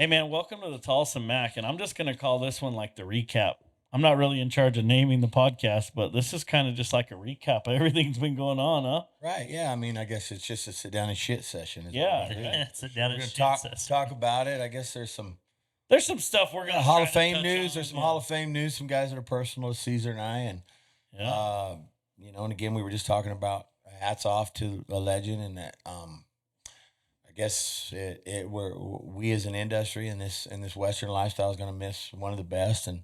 Hey, man, welcome to the Tolleson-Mack, and I'm just going to call this one like the recap. I'm not really in charge of naming the podcast, but this is kind of just like a recap of everything's been going on, huh? Right. Yeah. I mean, I guess it's just a sit down and shit session. Is Yeah, what it is. right. Sit down We're and gonna shit talk session. talk about it. I guess there's some There's some stuff we're going to Hall of Fame news. There's some Hall of Fame news. Some guys that are personal to Cesar and I, and Yeah. and again, we were just talking about hats off to a legend, and that I guess we as an industry in this Western lifestyle is going to miss one of the best, and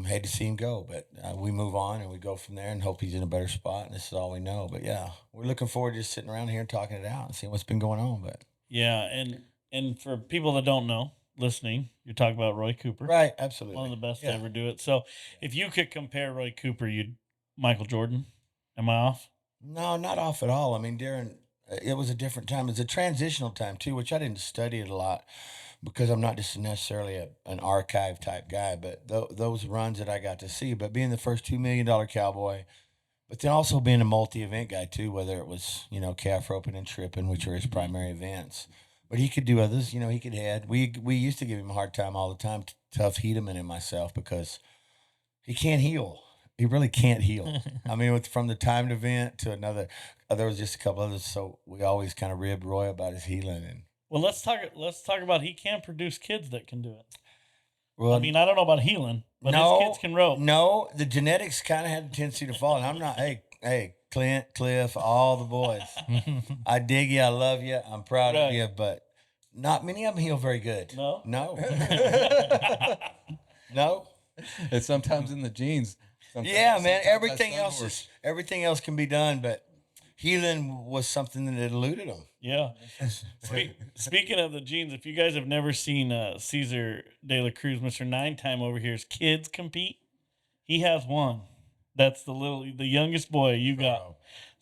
hate to see him go, but we move on and we go from there and hope he's in a better spot. And this is all we know. But yeah, we're looking forward to just sitting around here and talking it out and seeing what's been going on. But Yeah, and for people that don't know, listening, you're talking about Roy Cooper. right, absolutely, One of the best Yeah. to ever do it. So if you could compare Roy Cooper, you'd Michael Jordan. Am I off? No, not off at all. I mean, Darren, it was a different time. It's a transitional time too, which I didn't study it a lot because I'm not just necessarily an archive type guy. But those runs that I got to see, but being the first $2 million cowboy, but then also being a multi-event guy too, whether it was calf roping and tripping, which are his primary events. But he could do others. He could head. We used to give him a hard time all the time, tough Hedeman and myself, because he can't heal. He really can't heal. I mean, from the timed event to another, there was just a couple others. So we always kind of ribbed Roy about his healing. And Well, let's talk about he can produce kids that can do it. well, I mean, I don't know about healing, but no, his kids can rope. No, the genetics kind of had a tendency to fall. And I'm not. Hey, Clint, Cliff, all the boys. I dig you. I love you. I'm proud of Right. you. But not many of them heal very good. No? No. No. It's sometimes in the genes. Yeah, man. Sometimes that's Everything else can be done, but healing was something that eluded them. Yeah. Speaking of the genes, if you guys have never seen Cesar de la Cruz, Mr. 9-time over here's kids compete, he has one. That's the youngest boy you got,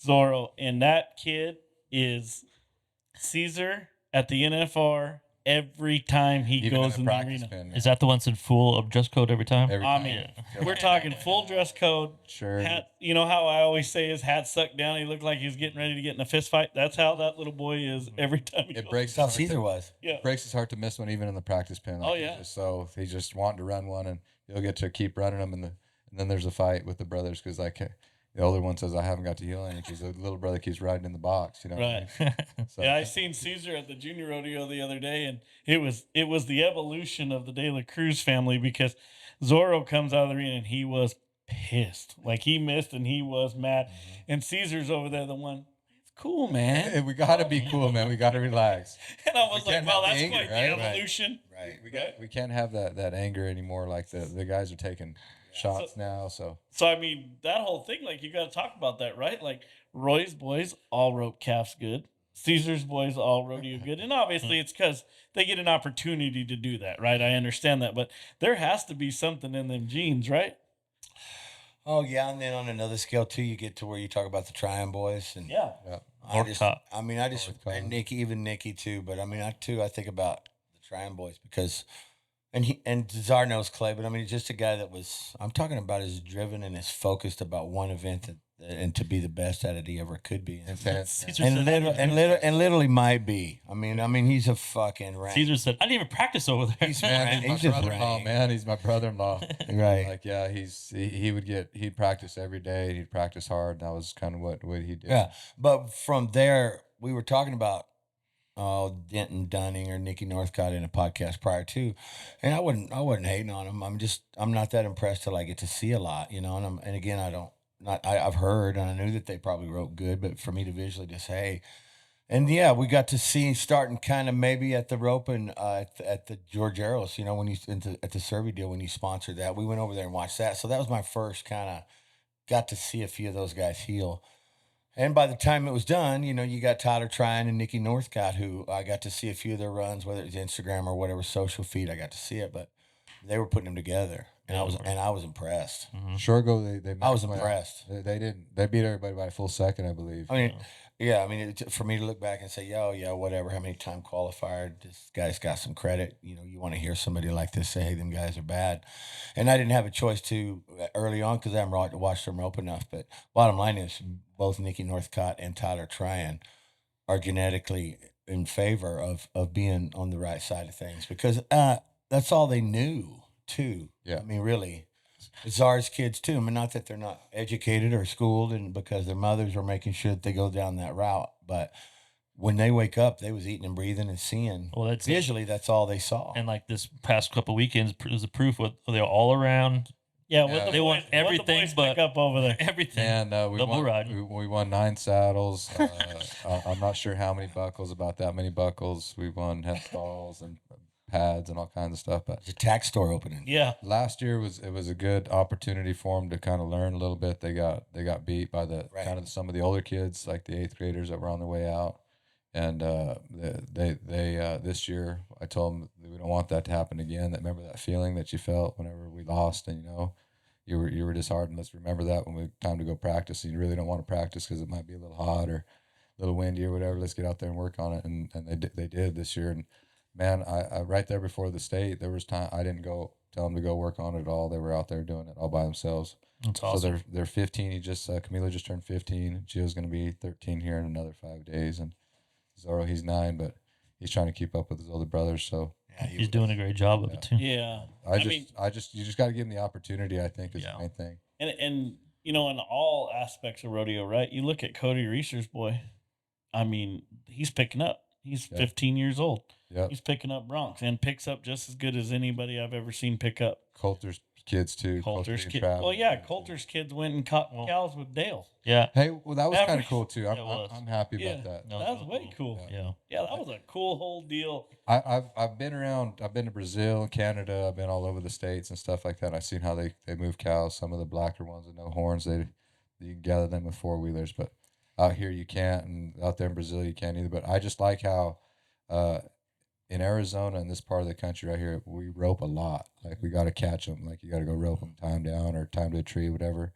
Zorro. And that kid is Cesar at the NFR every time he Even goes in in a the practice arena. pen, man. Is that the ones in full of dress code every time? Every I time. mean, Yeah. we're talking full dress code. Sure. Hat, you know how I always say his hat sucked down. He looked like he was getting ready to get in a fist fight. That's how that little boy is every time he It goes. breaks That's how his heart Cesar to, was. Yeah. breaks his heart to miss one even in the practice pen. Oh, he's yeah. he's just wanting to run one, and he'll get to keep running them, and then there's a fight with the brothers because the older one says I haven't got to heal any because the little brother keeps riding in the box. What I mean? So, Yeah, I seen Cesar at the junior rodeo the other day, and it was the evolution of the De La Cruz family because Zorro comes out of the arena and he was pissed, like he missed and he was mad, and Caesar's over there the one. It's cool, man. we got to be cool, man. We got to relax. And I was We like, can't well, have that's the anger, quite right? the evolution. Right. We can't have that anger anymore. Like the guys are taking shots now. So So I mean, that whole thing, like you got to talk about that, right? Like Roy's boys all rope calves good, Caesar's boys all rodeo good, and obviously it's because they get an opportunity to do that, right? I understand that, but there has to be something in them genes, right? Oh yeah, and then on another scale too, you get to where you talk about the Tryon boys, and Yeah. yeah. Northcott. and Nikki too. But I mean, I think about the Tryon boys because, and Cesar knows Clay, but I mean, just a guy that was. I'm talking about is driven and is focused about one event and to be the best at it he ever could be, Intense. Caesar and said, literally might be. I mean, he's a fucking rat. Caesar said, I didn't even practice over there. He's Man, He's he's my just brother-in-law, rank. man. He's my brother-in-law. Right. Like, yeah, he'd practice every day. He'd practice hard. That was kind of what he did. Yeah, but from there, we were talking about Denton Dunning or Nikki Northcott in a podcast prior to, and I wasn't hating on him. I'm not that impressed till I get to see a lot, and again, I've heard and I knew that they probably wrote good, but for me to visually just hey, and yeah, we got to see starting kind of maybe at the rope and at the George Eros, when you at the Survey deal when you sponsored that, we went over there and watched that, so that was my first kind of got to see a few of those guys heal. And by the time it was done, you got Tyler Tryon and Nikki Northcott, who I got to see a few of their runs, whether it's Instagram or whatever social feed, I got to see it. But they were putting them together, and I was impressed. Sure ago, they I was maxed my- impressed. They beat everybody by a full second, I believe. I mean, yeah, I mean, for me to look back and say, yeah, whatever, how many time qualifier, this guy's got some credit. You want to hear somebody like this say, hey, them guys are bad. And I didn't have a choice to early on because I haven't watched them rope enough. But bottom line is both Nikki Northcott and Tyler Tryon are genetically in favor of being on the right side of things because that's all they knew too. Yeah. I mean, really, it's ours kids too. I mean, not that they're not educated or schooled, and because their mothers are making sure that they go down that route, but when they wake up, they was eating and breathing and seeing. Well, that's visually, that's all they saw. And like this past couple weekends is the proof. What they're all around. Yeah, Yeah. they want everything but up over there. Everything. And we Double riding. won 9 saddles. I'm not sure how many buckles, about that many buckles. We won head stalls and pads and all kinds of stuff. But It's a tax store opening. Yeah, last year was a good opportunity for them to kind of learn a little bit. They got beat by the Right. kind of some of the older kids, like the 8th graders that were on their way out. And they this year I told them that we don't want that to happen again. That remember that feeling that you felt whenever we lost, and you were disheartened. Let's remember that when we time to go practice. And you really don't want to practice because it might be a little hot or a little windy or whatever. Let's get out there and work on it. And they did this year. And man, I right there before the state, there was time I didn't go tell them to go work on it at all. They were out there doing it all by themselves. That's awesome. So they're 15. He just Camilo just turned 15. Gio's going to be 13 here in another 5 days, and Zoro, he's 9, but he's trying to keep up with his older brothers. So Yeah, He's doing a great job of it too. yeah. you just got to give him the opportunity. I think is the main thing. And in all aspects of rodeo, right? You look at Cody Reeser's boy. I mean, he's picking up. He's 15 years old. Yep. He's picking up broncs and picks up just as good as anybody I've ever seen pick up. Coulter's kids too. Coulter's and kids. Travis. Well, yeah, Coulter's kids went and caught cows with Dale. Yeah. Hey, well, that was That kind was- of cool too. it was. I'm happy Yeah. about that. No, That was way cool. Yeah. Yeah, that was a cool whole deal. I've been around. I've been to Brazil, Canada. I've been all over the states and stuff like that. I've seen how they move cows. Some of the blacker ones with no horns, you can gather them with 4-wheelers, but out here you can't, and out there in Brazil you can't either. But I just like how in Arizona, in this part of the country right here, we rope a lot. Like we got to catch them. Like you got to go rope them, tie them down, or tie them to a tree, whatever.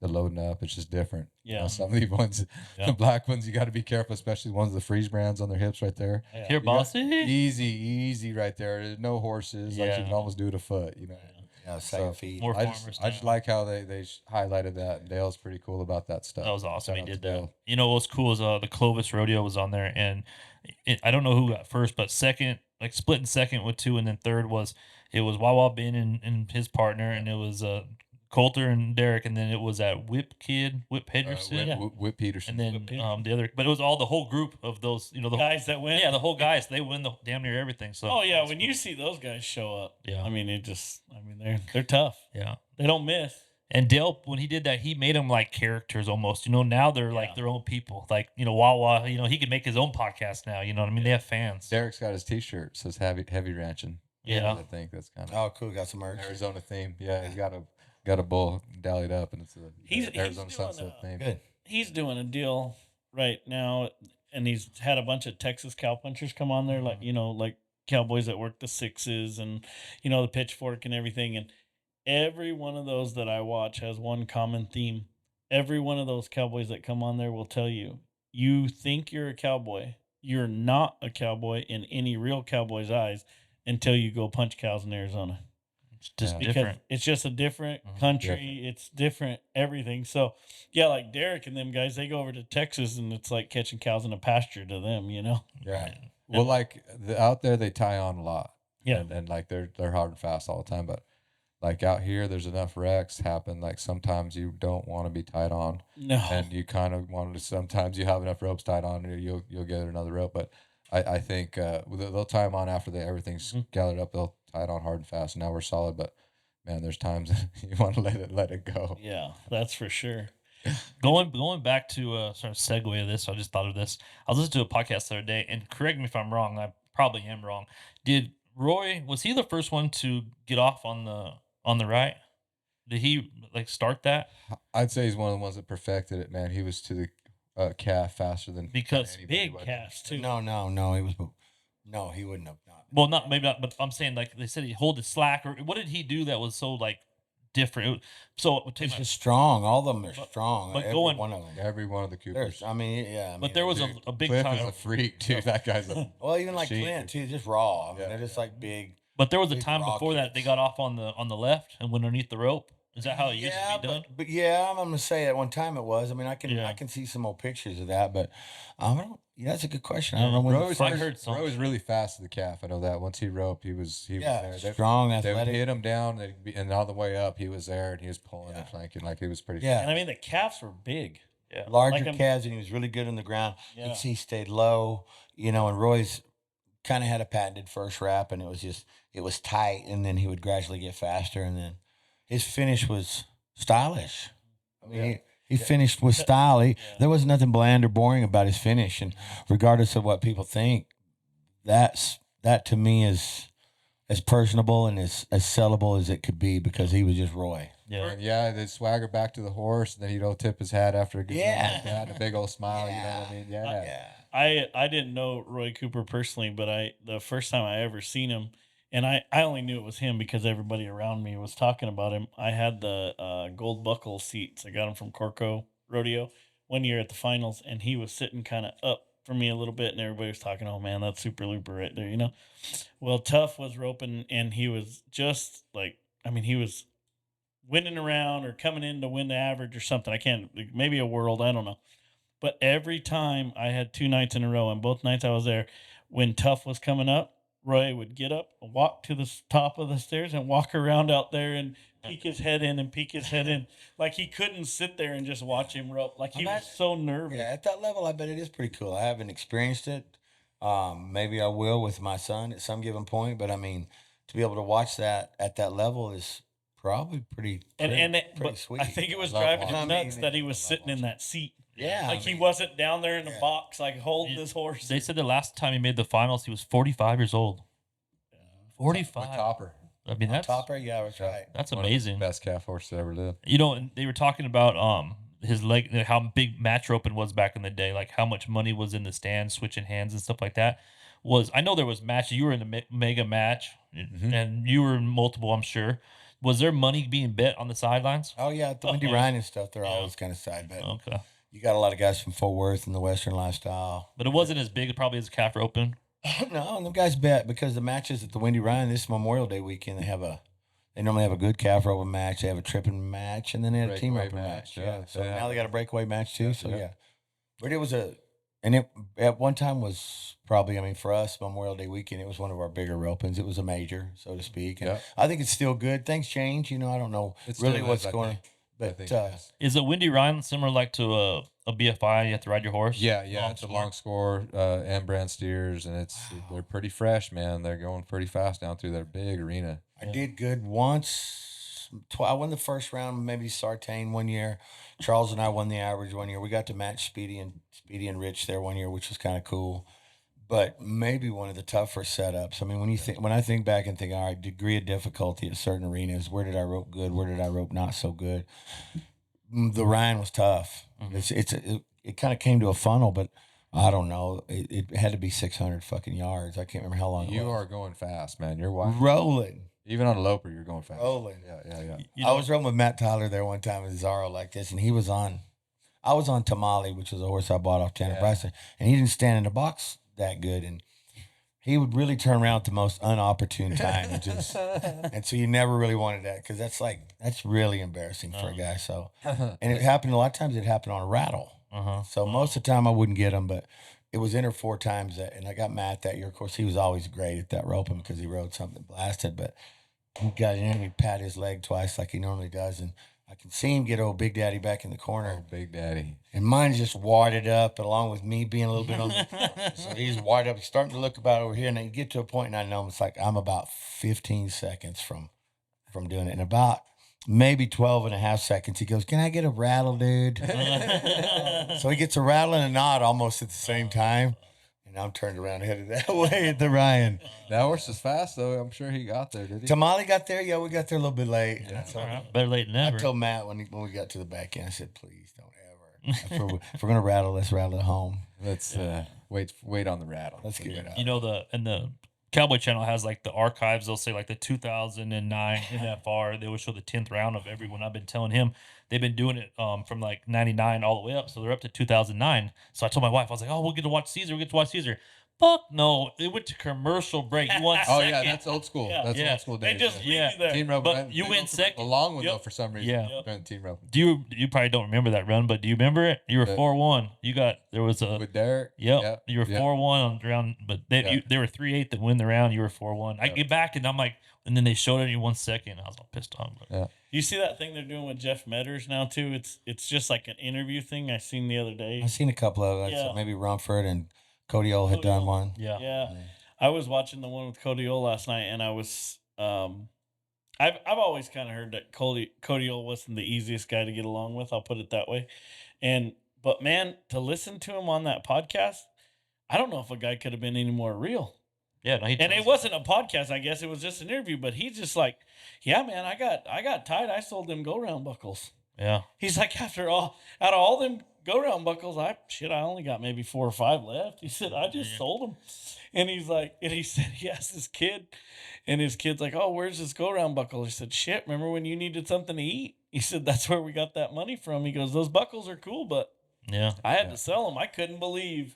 They're loading up. It's just different. Yeah. Some of these ones, the black ones, you got to be careful, especially the ones with the freeze brands on their hips right there. Yeah. Here, bossy. Easy right there. There's no horses. Like you can almost do it afoot, Yeah, So, feet. More I farmers. just like how they highlighted that. And Dale's pretty cool about that stuff. That was awesome. Shout He out did to that. Dale. You know what's cool is the Clovis Rodeo was on there, and I don't know who got first, but second, like splitting second with 2, and then third was Wawa Ben and his partner, and it was Coulter and Derek, and then it was that Whip Pedersen, Whip Peterson. and then the other, but it was all the whole group of those, the Guys that win. yeah, the whole guys, they win the damn near everything. So Oh yeah, that's when cool. you see those guys show up, Yeah. I mean, they're tough. Yeah. They don't miss. And Dale, when he did that, he made them like characters almost. Now they're like their own people. Like, Wawa, he could make his own podcast now. You know what I mean? They have fans. Derek's got his T-shirt. Says heavy ranching. Yeah. I think that's kind of Oh, cool. Got some merch. Arizona theme. Yeah, he's got a bull dallied up, and it's a He's Arizona doing Sunset theme. Good. He's doing a deal right now, and he's had a bunch of Texas cowpunchers come on there, like like cowboys that work the 6s and the pitchfork and everything. And every one of those that I watch has one common theme. Every one of those cowboys that come on there will tell you, you think you're a cowboy. You're not a cowboy in any real cowboy's eyes until you go punch cows in Arizona. It's just Yeah. Because different. it's just a different Mhm. country. Different. It's different everything. So, yeah, like Derek and them guys, they go over to Texas and it's like catching cows in a pasture to them, Yeah. Well, like out there, they tie on a lot. Yeah. And like they're hard and fast all the time. But like out here, there's enough wrecks happen. Like sometimes you don't want to be tied on, No. and you kind of want to. Sometimes you have enough ropes tied on, and you'll get another rope. But I think they'll tie them on after everything's gathered up. They'll tie it on hard and fast. And now we're solid, but man, there's times you want to let it go. Yeah, that's for sure. Going back to sort of segue of this, I just thought of this. I was listening to a podcast the other day, and correct me if I'm wrong. I probably am wrong. Did Roy, was he the first one to get off on the right? Did he start that? I'd say he's one of the ones that perfected it, man. He was to the calf faster than Because anybody Big was. calves too. No, he was. No, he wouldn't have. Not. Well, maybe not, but I'm saying they said he hold his slack, or what did he do that was so different? So He's just strong. All of them are strong. but Every going- one of them. Every one of the Coopers. There's, I mean, yeah. but there was dude, a big Cliff time. is a freak, dude. That guy's a well, even like machine. Clint too, just raw. I mean, Yeah. they're just like big. But there was a big time raw before that kids. they got off on the left and went underneath the rope. Is that how it used to be done? but yeah, I'm gonna say at one time it was. I mean, I Yeah. can see some old pictures of that, but I don't. Yeah, that's a good question. I don't know when Roe the was, I first. heard some. Roe was really fast to the calf. I know that. Once he roped, he was Yeah, there. They, strong, they would athletic. hit him down, and on the way up, he was there, and he was pulling and flanking like he was pretty. Yeah. And I mean, the calves were big. Yeah. Larger Like calves, and he was really good on the ground. Yeah. He stayed low, and Roy's kind of had a patented first wrap, and it was tight, and then he would gradually get faster, and then his finish was stylish. I mean, he finished with style. There was nothing bland or boring about his finish, and regardless of what people think, that to me is as personable and as sellable as it could be because he was just Roy. Yeah. And yeah, they'd swagger back to the horse, and then he'd tip his hat after a good run like that, and a big old smile. You know what I mean? Yeah. I didn't know Roy Cooper personally, but the first time I ever seen him, and I only knew it was him because everybody around me was talking about him. I had the gold buckle seats. I got them from Corco Rodeo one year at the finals, and he was sitting kind of up for me a little bit, and everybody was talking, "Oh man, that's Super Looper right there," you know. Well, Tough was roping, and he was just like, I mean, he was winning around or coming in to win the average or something. I can't, maybe a world, I don't know. But every time I had 2 nights in a row, and both nights I was there, when Tough was coming up, Roy would get up, walk to the top of the stairs, and walk around out there and peek his head in and peek his head in. Like he couldn't sit there and just watch him rope. Like he was so nervous. Yeah, at that level, I bet it is pretty cool. I haven't experienced it. Maybe I will with my son at some given point, but I mean, to be able to watch that at that level is probably pretty But sweet. I think it was Love driving watching. him nuts that he was sitting in that seat. Yeah, Like he wasn't down there in the box, like holding this horse. They said the last time he made the finals, he was 45 years old. With 45. Topper. I mean, that's Topper. Yeah, that's right. that's One of the amazing. Best calf horse that ever lived. You know, and they were talking about his leg, how big match roping was back in the day, like how much money was in the stands, switching hands and stuff like that. I know there was matches. You were in the mega match, and you were in multiple, I'm sure. Was there money being bet on the sidelines? Oh yeah, at the Wendy yeah. Ryan and stuff. They're Yeah. always kind of side betting. Okay, You got a lot of guys from Fort Worth and the Western lifestyle. but it wasn't as big probably as calf roping. No, and them guys bet because the matches at the Wendy Ryan this Memorial Day weekend they normally have a good calf roping match. They have a tripping match, and then they had a team Breakaway roping match. match, Yeah. yeah. So They now have- they got a breakaway match too. So yeah. yeah, but it at one time was probably, I mean, for us Memorial Day weekend, it was one of our bigger ropings. It was a major, so to speak. And Yeah. I think it's still good. Things change, I don't know It really still what's is, I going on, think. I but think it is. Is it Windy Ryan similar like to a BFI? You have to ride your horse. Yeah, Long it's a score? long score and brand steers, and they're pretty fresh, man. They're going pretty fast down through their big arena. I did good once. I won the first round, maybe Sartain one year. Charles and I won the average one year. We got to match Speedy and Rich there one year, which was kind of cool. But maybe one of the tougher setups. I mean, when I think back and think, all right, degree of difficulty at certain arenas, where did I rope good? Where did I rope not so good? The Ryan was tough. It kind of came to a funnel, but I don't know. It had to be 600 fucking yards. I can't remember how long it You was. are going fast, man. You're wild. Rolling. Even on a loper, you're going fast. Rolling. Yeah. You I know, was roping with Matt Tyler there one time at Zaro like this, and I was on Tamale, which was a horse I bought off Tanner Yeah. Bryson, and he didn't stand in the box that good, and he would really turn around at the most unopportune time, and so you never really wanted that because that's really embarrassing for a guy. So, and it happened a lot of times. It happened on a rattle. So most of the time I wouldn't get him, but it was in or 4 times and I got Matt that year. Of course, he was always great at that roping because he rode something blasted, but he got in and he pat his leg twice like he normally does, and I can see him get old Big Daddy back in the corner. Big Daddy. And mine just wadded up, along with me being a little bit on the. So he's wadded up. He's starting to look about over here, and then you get to a point, and I know it's like I'm about 15 seconds from doing it. And about maybe 12 and a half seconds, he goes, "Can I get a rattle, dude?" So he gets a rattle and a nod almost at the same time. And I'm turned around headed that way at the Ryan. That horse is fast, though. I'm sure he got there, did he? Tamale got there. Yeah, we got there a little bit late. Yeah. So all right, better late than I never. told Matt when we got to the back end, I said, "Please don't ever. If we're gonna rattle, let's rattle at home. Let's wait on the rattle. Let's get it out." You know, the Cowboy Channel has like the archives. They'll say like the 2009 NFR. They will show the 10th round of everyone. I've been telling him they've been doing it from like 99 all the way up, so they're up to 2009. So I told my wife, I was like, "Oh, we'll get to watch Cesar. We'll get to watch Cesar." Fuck no. It went to commercial break. You won Oh second. yeah, that's old school. Yeah. That's Yeah. old school They days. just Yeah. leave you there. team rope. But you they went go second. The long one Yep. though, for some reason. Yeah. Yep. Went team rope Do you probably don't remember that run, but do you remember it? You were Yeah. 4-1. There was a with Derek. Yep. You were 4-1 on the round, but they were 3-8 that win the round. You were 4-1. I Yeah. get back and I'm like, and then they showed it you 1 second. I was all pissed off. But Yeah. You see that thing they're doing with Jeff Metters now too? It's just like an interview thing I seen the other day. I've seen a couple of Yeah. maybe Rumford and Cody Ohl had Cody done Ohl. one. yeah. Yeah. I was watching the one with Cody Ohl last night, and I was I've always kind of heard that Cody Ohl wasn't the easiest guy to get along with. I'll put it that way. But man, to listen to him on that podcast, I don't know if a guy could have been any more real. Yeah. No, And it wasn't a podcast, I guess it was just an interview. But he's just like, yeah, man, I got tied. I sold them go round buckles. Yeah. He's like, out of all them go round buckles, I only got maybe 4 or 5 left. He said, I just sold them. And he's like, and he said he asked his kid, and his kid's like, oh, where's this go round buckle? He said, shit, remember when you needed something to eat? He said, that's where we got that money from. He goes, those buckles are cool, but Yeah. I had to sell them. I couldn't believe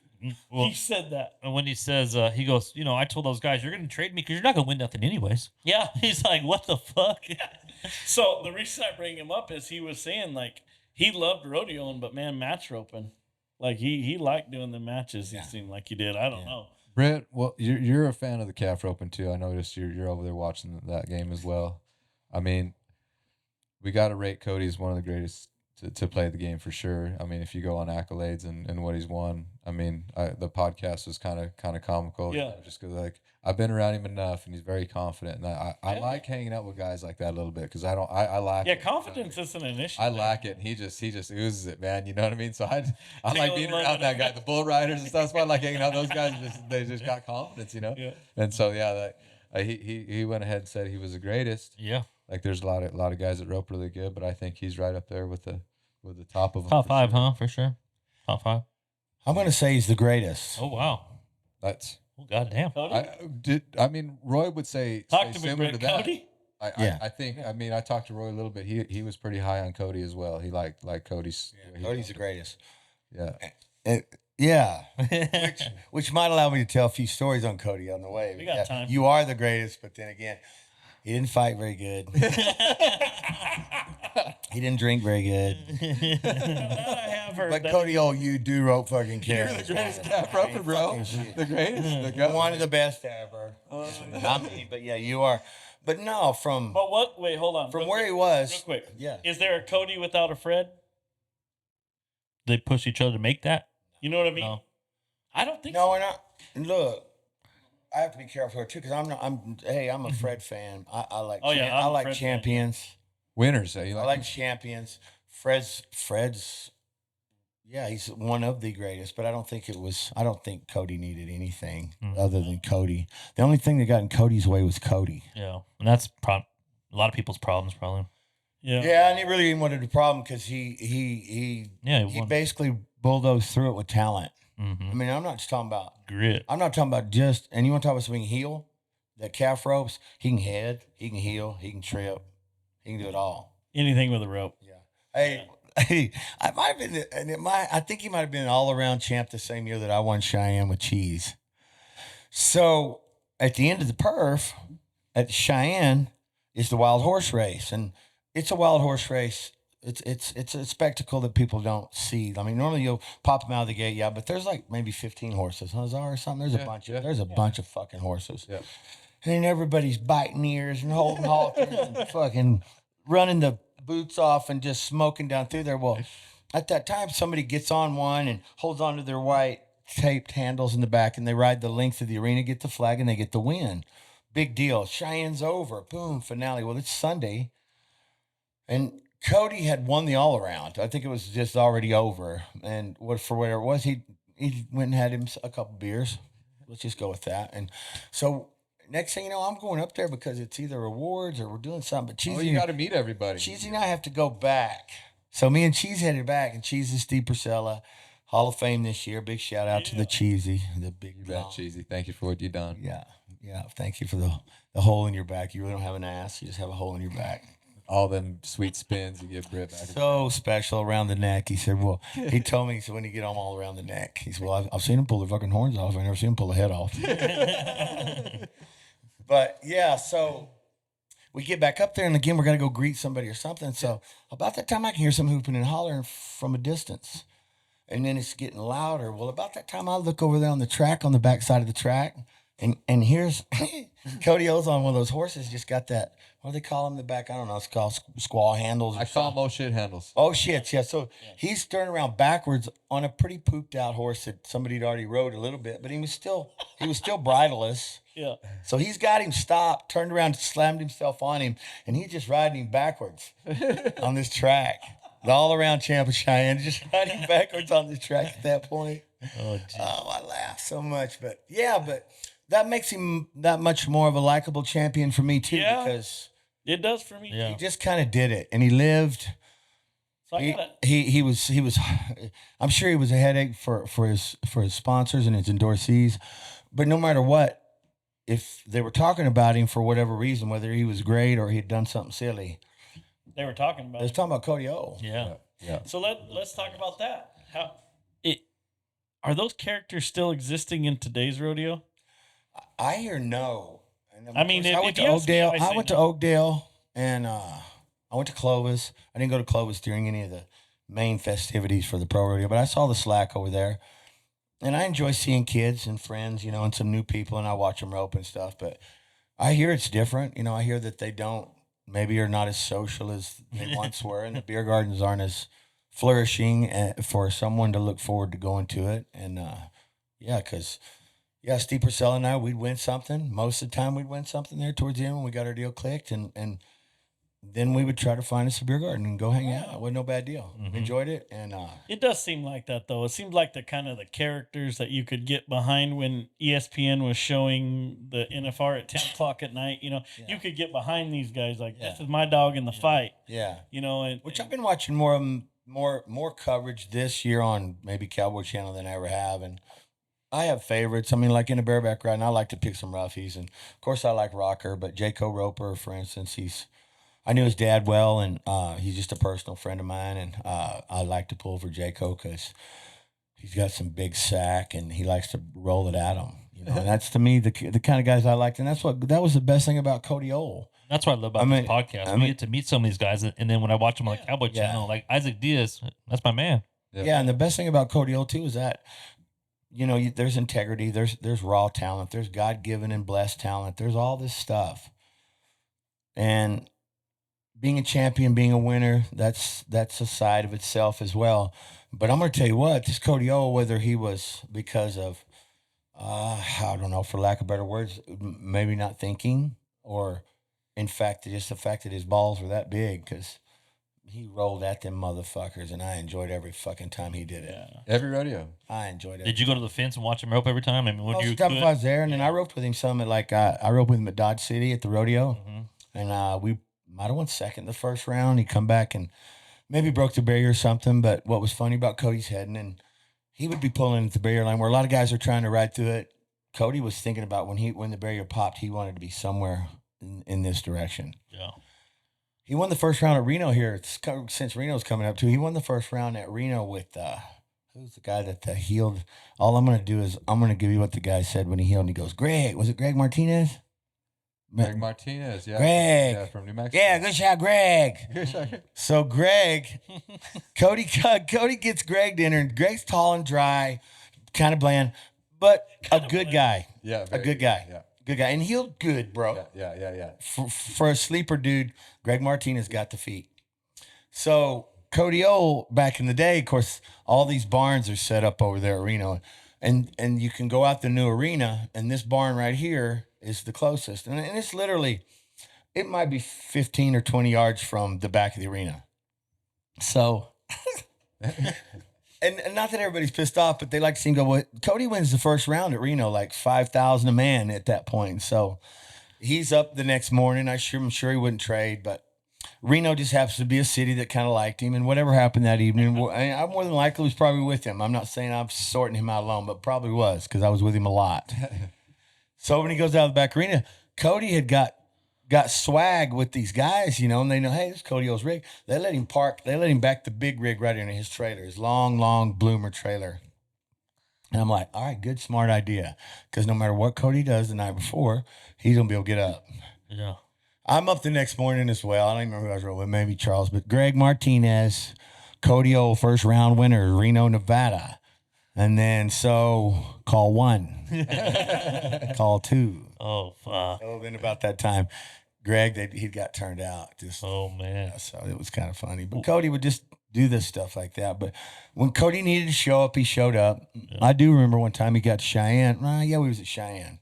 Well, he said that. and when he says, he goes, I told those guys, you're going to trade me because you're not going to win nothing anyways. Yeah. He's like, what the fuck? So the reason I bring him up is he was saying like he loved rodeoing, but man, match roping. Like he liked doing the matches. Yeah. It seemed like he did. I don't know. Britt, well, you're a fan of the calf roping too. I noticed you're over there watching that game as well. I mean, we got to rate Cody as one of the greatest to play the game for sure. I mean, if you go on accolades and what he's won, I mean, the podcast was kind of comical. Yeah. Just because like I've been around him enough, and he's very confident, and I Yeah. like hanging out with guys like that a little bit because I lack Yeah, it. confidence isn't an issue. I lack it. And he just oozes it, man. You know what I mean? So I like Tickle being and around that loving guy, it. the bull riders and stuff. That's why I like hanging out with those guys. They just got confidence, you know. Yeah. And so he went ahead and said he was the greatest. Yeah. Like there's a lot of guys that rope really good, but I think he's right up there with the top of them. Top for 5, sure. huh? For sure. Top 5. I'm going to say he's the greatest. Oh, wow. That's Oh, goddamn. Cody? I mean, Roy would say Talk to me, similar Britt. to that. Cody? I think. I mean, I talked to Roy a little bit. He was pretty high on Cody as well. He liked Cody's. Cody's the greatest. Yeah. Yeah, which might allow me to tell a few stories on Cody on the way. We got Yeah, time. You are the greatest, but then again, he didn't fight very good. He didn't drink very good. That I have heard. But that. Cody Ohl, you do rope fucking You're carrots. the greatest man. calf roper, bro. Fucking shit. The greatest. The One of the best ever. Not me, but yeah, you are. But no, from But what? Wait, hold on. from Real where quick, he was, real quick. yeah. Is there a Cody without a Fred? They push each other to make that? You know what I mean? No. I don't think No, so. we're not. Look, I have to be careful here too because I'm a Fred fan. I like. Oh, yeah, I'm I a like Fred fan. champions. winners. You I like champions. Fred's. Yeah, he's one of the greatest, but I don't think Cody needed anything other than Cody. The only thing that got in Cody's way was Cody. Yeah. And that's a lot of people's problems, probably. Yeah. Yeah, and he really didn't want a problem because he Yeah. he basically bulldozed through it with talent. Mm-hmm. I mean, I'm not just talking about. Grit. I'm not talking about just. And you want to talk about something heel? That calf ropes. He can head. He can heel. He can trip. He can do it all. Anything with a rope. Yeah. Hey, I might have been, I think he might have been an all-around champ the same year that I won Cheyenne with Cheese. So at the end of the perf, at Cheyenne, is the wild horse race, and it's a wild horse race. It's a spectacle that people don't see. I mean, normally you'll pop them out of the gate, yeah, but there's like maybe 15 horses, huh, Czar, or something. There's a bunch. There's a bunch of fucking horses. Yeah. And everybody's biting ears and holding halters and fucking running the boots off and just smoking down through there. Well, at that time, somebody gets on one and holds onto their white taped handles in the back, and they ride the length of the arena, get the flag, and they get the win. Big deal. Cheyenne's over. Boom, finale. Well, it's Sunday, and Cody had won the all around. I think it was just already over, and for whatever it was, he went and had him a couple beers. Let's just go with that. And so next thing you know, I'm going up there because it's either awards or we're doing something. But Cheesy, you got to meet everybody. Cheesy and I have to go back. So me and Cheese headed back, and Cheese is Steve Purcella, Hall of Fame this year. Big shout out to the Cheesy, the big You bet, Cheesy. Thank you for what you done. Yeah. Thank you for the hole in your back. You really don't have an ass. You just have a hole in your back. all them sweet spins you give Britt back. So special around the neck. He said, well, he told me, he said, when you get them all around the neck, he said, well, I've seen him pull the fucking horns off. I've never seen him pull the head off. But yeah, so we get back up there, and again, we're going to go greet somebody or something. So about that time, I can hear some hooping and hollering from a distance. And then it's getting louder. Well, about that time, I look over there on the track, on the back side of the track, and here's Cody Ohl's on one of those horses, just got that, what do they call them in the back? I don't know. It's called squaw handles. I call them oh shit handles. Oh, shit, yeah. So he's turning around backwards on a pretty pooped out horse that somebody'd already rode a little bit, but he was still bridleless. Yeah. So he's got him stopped, turned around, slammed himself on him, and he's just riding him backwards on this track. The all-around champ of Cheyenne, just riding backwards on the track at that point. Oh, geez. Oh, I laugh so much. But, yeah, that makes him that much more of a likable champion for me, too, Yeah. because It does for me. Yeah. he just kind of did it, and he lived. So I gotta, He was. I'm sure he was a headache for his sponsors and his endorsees, but no matter what, if they were talking about him for whatever reason, whether he was great or he had done something silly, they were talking about they was it. talking about Cody Ohl. Yeah. Yeah. So let's talk about that. Are those characters still existing in today's rodeo? I hear no. And of I mean, course, if I went to you ask me, Oakdale. I I say went to no. Oakdale, and I went to Clovis. I didn't go to Clovis during any of the main festivities for the pro rodeo, but I saw the slack over there. And I enjoy seeing kids and friends, and some new people, and I watch them rope and stuff. But I hear it's different. I hear that they maybe are not as social as they once were, and the beer gardens aren't as flourishing for someone to look forward to going to it. And because Steve Purcell and I, we'd win something. Most of the time, we'd win something there towards the end when we got our deal clicked, and then we would try to find us a beer garden and go hang out. It wasn't no bad deal. Mhm. We enjoyed it, and It does seem like that, though. It seemed like the kind of the characters that you could get behind when ESPN was showing the NFR at 10 o'clock at night. You could get behind these guys like, this is my dog in the fight. yeah. And Which I've been watching more coverage this year on maybe Cowboy Channel than I ever have, and I have favorites. I mean, like in a bareback riding, I like to pick some roughies, and of course I like Rocker, but Jayco Roper, for instance, I knew his dad well, and he's just a personal friend of mine, and I like to pull for Jayco because he's got some big sack, and he likes to roll it at him. And that's to me the kind of guys I liked, and that was the best thing about Cody Ohl. That's what I love about this podcast. We get to meet some of these guys, and then when I watch them on the Cowboy Channel, like Isaac Diaz, that's my man. Yeah, and the best thing about Cody Ohl too is that there's integrity, there's raw talent, there's God-given and blessed talent, there's all this stuff, and being a champion, being a winner, that's a side of itself as well. But I'm going to tell you what, this Cody Ohl, whether he was because of, I don't know, for lack of better words, maybe not thinking, or in fact, just the fact that his balls were that big, because he rolled at them motherfuckers, and I enjoyed every fucking time he did it. Yeah. Every rodeo. I enjoyed it. Did you go to the fence and watch him rope every time? I mean, when Most you of the time if I was there, and then I roped with him some at I roped with him at Dodge City at the rodeo, and we might have won second the first round. He come back and maybe broke the barrier or something. But what was funny about Cody's heading, and he would be pulling at the barrier line where a lot of guys are trying to ride through it. Cody was thinking about when the barrier popped, he wanted to be somewhere in this direction. Yeah. He won the first round at Reno here. Since Reno's coming up too, he won the first round at Reno with who's the guy that healed. All I'm going to do is I'm going to give you what the guy said when he healed. And he goes, Greg, was it Greg Martinez? Greg Martinez, yeah. Greg. Yeah, from New Mexico. Yeah, good shot, Greg. So Greg, Cody gets Greg dinner, and Greg's tall and dry, kind of bland, but a good guy. Yeah, A good guy. Yeah. Good guy. And healed good, bro. Yeah. For a sleeper dude, Greg Martinez got the feet. So Cody Ohl, back in the day, of course, all these barns are set up over there at Reno. And you can go out the new arena, and this barn right here is the closest. And it's literally, it might be 15 or 20 yards from the back of the arena. So, and not that everybody's pissed off, but they like to see him go, well, Cody wins the first round at Reno, like 5,000 a man at that point. So he's up the next morning. I'm sure he wouldn't trade, but Reno just happens to be a city that kind of liked him, and whatever happened that evening, I more than likely was probably with him. I'm not saying I'm sorting him out alone, but probably was, because I was with him a lot. So when he goes out of the back arena, Cody had got got swag with these guys, you know, and they know, hey, this is Cody Ohl's rig. They let him park. They let him back the big rig right into his trailer, his long bloomer trailer. And I'm like, all right, good, smart idea. Because no matter what Cody does the night before, he's going to be able to get up. Yeah. I'm up the next morning as well. I don't even remember who I was rolling with, maybe Charles, but Greg Martinez, Cody Ohl, first round winner, Reno, Nevada. And then so call 1, call 2. Oh, fuck. Oh, then about that time, Greg, he got turned out. Just Oh, man. yeah, so it was kind of funny. But Cody would just do this stuff like that. But when Cody needed to show up, he showed up. Yeah. I do remember one time he got to Cheyenne. Yeah, we was at Cheyenne.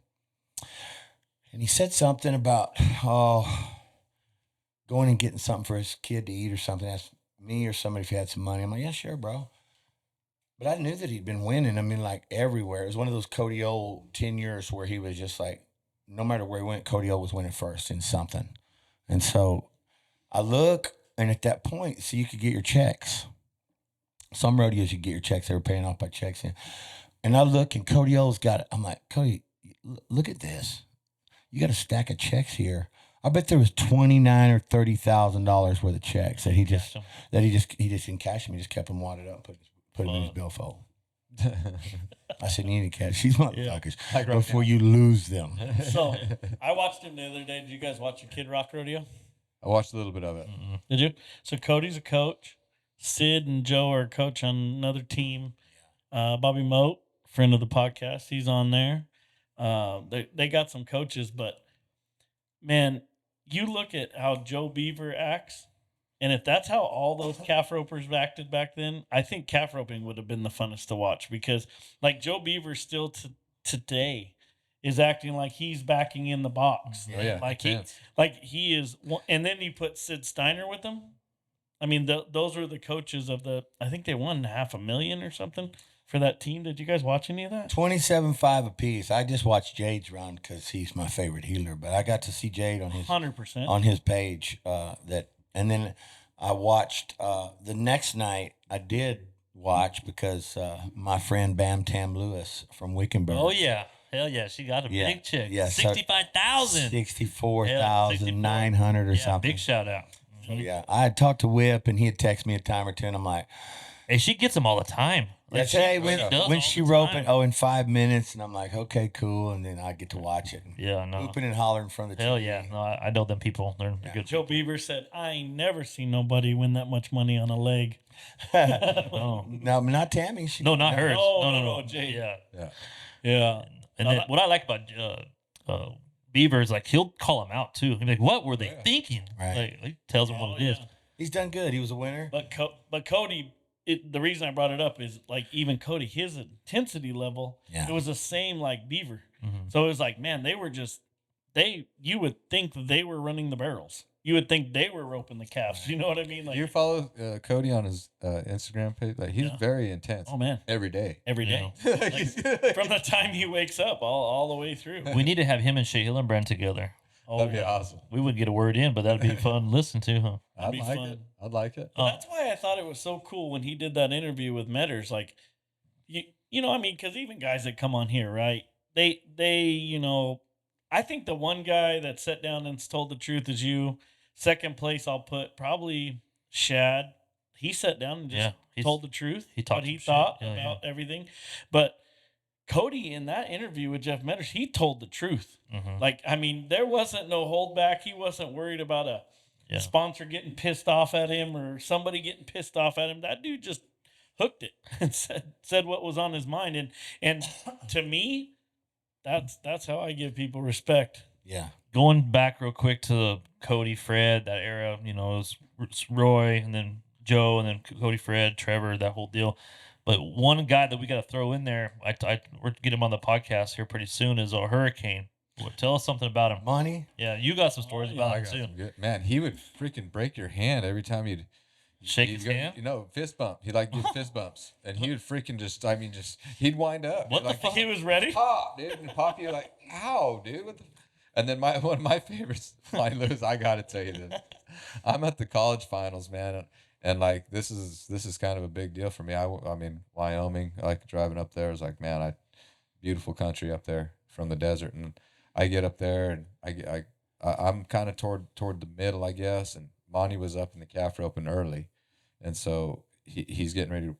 And he said something about, going and getting something for his kid to eat or something. Asked me or somebody if he had some money. I'm like, yeah, sure, bro. But I knew that he'd been winning. I mean, like everywhere. It was one of those Cody Ohl tenures where he was just like, no matter where he went, Cody Ohl was winning first in something. And so I look, and at that point, so you could get your checks. Some rodeos, you get your checks. They were paying off by checks. And I look, and Cody Ohl's got it. I'm like, Cody, look at this. You got a stack of checks here. I bet there was $29,000 or $30,000 worth of checks that he just didn't cash them. He just kept them wadded up, put them in his billfold. I said, you need to catch these motherfuckers before you lose them. So I watched him the other day. Did you guys watch the Kid Rock rodeo? I watched a little bit of it. Did you? So Cody's a coach. Sid and Joe are a coach on another team. Bobby Moat, friend of the podcast, he's on there. They got some coaches, but man, you look at how Joe Beaver acts, and if that's how all those calf ropers acted back then, I think calf roping would have been the funnest to watch because, like, Joe Beaver still today is acting like he's backing in the box. Oh, yeah. Like he is. And then you put Sid Steiner with them. I mean, those were the coaches of the. I think they won $500,000 or something for that team. Did you guys watch any of that? 27.5 apiece. I just watched Jade's run because he's my favorite healer, but I got to see Jade on his 100% on his page. And then I watched the next night. I did watch because my friend Bam Tam Lewis from Wickenburg. Oh, yeah. Hell yeah. She got a big check. Yeah, 65,000. 64,900 or something. Big shout out. So, yeah, I had talked to Whip, and he had texted me a time or two, and I'm like, Hey, she gets them all the time. Like, hey, when she roping, in 5 minutes, and I'm like, okay, cool, and then I get to watch it. Yeah, no. Hooping and hollering in front of the Hell TV. yeah. No, I know them people. They're good. Joe Beaver said, I ain't never seen nobody win that much money on a leg. No. No, not Tammy. No, not hers. No, No. Jay. Yeah. Yeah. And then what I like about Beaver is like he'll call them out too. He'll be like, "What were they thinking?" Right. Like he tells them what it is. He's done good. He was a winner. But Cody, the reason I brought it up is like even Cody, his intensity level, it was the same like Beaver. Mm-hmm. So it was like, man, they were just you would think that they were running the barrels. You would think they were roping the calves. You know what I mean? Like Do you follow Cody on his Instagram page? Like he's very intense. Oh man, every day. every day. Like, from the time he wakes up all the way through. We need to have him and Shea Hillenbrand together. That'd be awesome. We wouldn't get a word in, but that'd be fun to listen to, huh? I'd be like fun. it. I'd like it. That's why I thought it was so cool when he did that interview with Metters. Like, you know, I mean, because even guys that come on here, right? They, you know, I think the one guy that sat down and told the truth is you. Second place, I'll put probably Shad. He sat down and just told the truth. He talked what he some thought shit. about everything. But Cody, in that interview with Jeff Metters, he told the truth. Mm-hmm. Like, I mean, there wasn't no holdback. He wasn't worried about a sponsor getting pissed off at him or somebody getting pissed off at him. That dude just hooked it and said what was on his mind. And to me, that's how I give people respect. Yeah. Going back real quick to Cody, Fred, that era, you know, it was Roy and then Joe and then Cody, Fred, Trevor, that whole deal. But one guy that we got to throw in there, we're getting him on the podcast here pretty soon, is a Hurricane. Tell us something about him. Money? Yeah, you got some stories about him too. Man, he would freaking break your hand every time you'd shake his hand. You know, fist bump. He like do fist bumps, and he would freaking he'd wind up. What the fuck? He was ready? Pop, dude, and pop you like, ow, dude. What the? And then one of my favorites, Monty Lewis. I gotta tell you this. I'm at the college finals, man, and like this is kind of a big deal for me. I mean, Wyoming. I like driving up there. I was like, man, beautiful country up there from the desert, and I get up there and I I'm kind of toward the middle, I guess. And Monty was up in the calf roping early, and so he's getting ready to,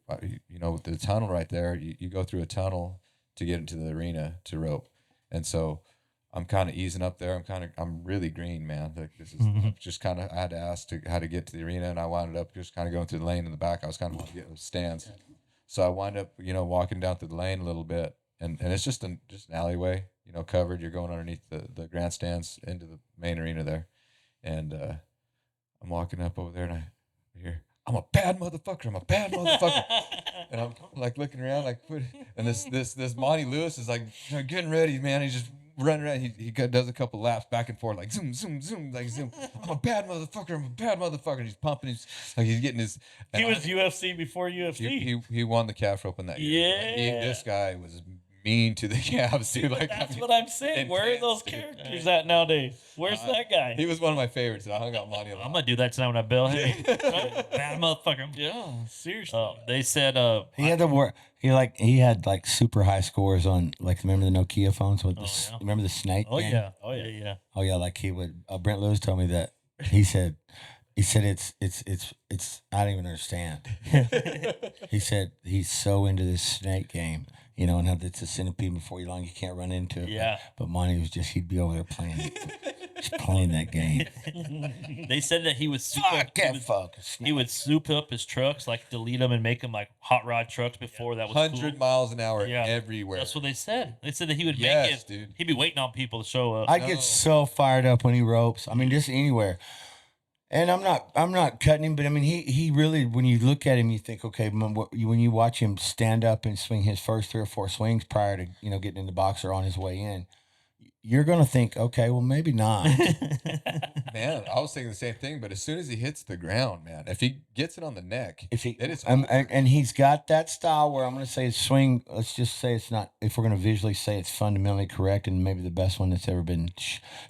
with the tunnel right there. You go through a tunnel to get into the arena to rope, and so I'm kind of easing up there. I'm really green, man. Like this is just kind of, I had to ask how to get to the arena, and I wound up just kind of going through the lane in the back. I was kind of getting those stands, so I wind up walking down through the lane a little bit, and it's just an alleyway, covered. You're going underneath the grandstands into the main arena there, and I'm walking up over there, and I hear, I'm a bad motherfucker. I'm a bad motherfucker. And I'm like looking around, like, and this Monty Lewis is like getting ready, man. He's just running around. He does a couple laps back and forth, like zoom, zoom, zoom, like zoom. I'm a bad motherfucker. I'm a bad motherfucker. And he's pumping. He's getting his. He was UFC before UFC. He won the calf rope in that year. Yeah. This guy was mean to the calves, dude. Like, That's what I'm saying. Where are those characters at nowadays? Where's that guy? He was one of my favorites. I hung out Monty a lot. I'm gonna do that tonight when I bail. Hey, bad motherfucker. Yeah, seriously. They said he had the work. He had like super high scores on, like, remember the Nokia phones with remember the snake? Oh game? yeah. Oh yeah. Oh yeah, like he would. Brent Lewis told me that he said it's I don't even understand. He said he's so into this snake game, and how it's a centipede before you long you can't run into it. Yeah. But Monty was he'd be over there just playing that game. They said that he would he would soup up his trucks, like delete them and make them like hot rod trucks before that was 100 cool. miles an hour Yeah. everywhere. That's what they said. They said that he would make it. Dude. He'd be waiting on people to show up. I get so fired up when he ropes. I mean, just anywhere. And I'm not cutting him, but I mean, he really, when you look at him, you think, okay, when you watch him stand up and swing his first 3 or 4 swings prior to, getting in the box or on his way in, you're going to think, okay, well, maybe not. Man, I was thinking the same thing, but as soon as he hits the ground, man, if he gets it on the neck, and he's got that style where I'm going to say his swing, let's just say it's not, if we're going to visually say it's fundamentally correct and maybe the best one that's ever been,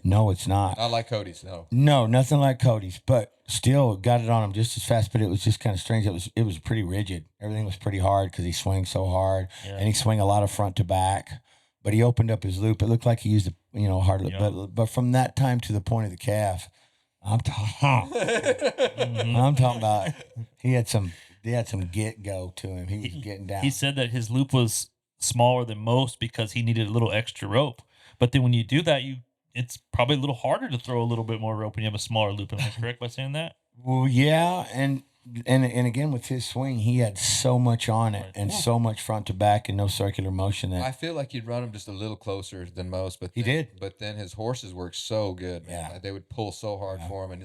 no, it's not. Not like Cody's, no. No, nothing like Cody's, but still got it on him just as fast, but it was just kind of strange. It was pretty rigid. Everything was pretty hard because he swings so hard, and he swing a lot of front to back. But he opened up his loop. It looked like he used a hard loop. But from that time to the point of the calf, I'm talking about he had some get go to him. He was getting down. He said that his loop was smaller than most because he needed a little extra rope. But then when you do that, it's probably a little harder to throw a little bit more rope when you have a smaller loop. Am I correct by saying that? Well, yeah, and again with his swing, he had so much on it and so much front to back and no circular motion that I feel like he'd run him just a little closer than most, but he did. But then his horses worked so good, man. Yeah. Like, they would pull so hard for him, and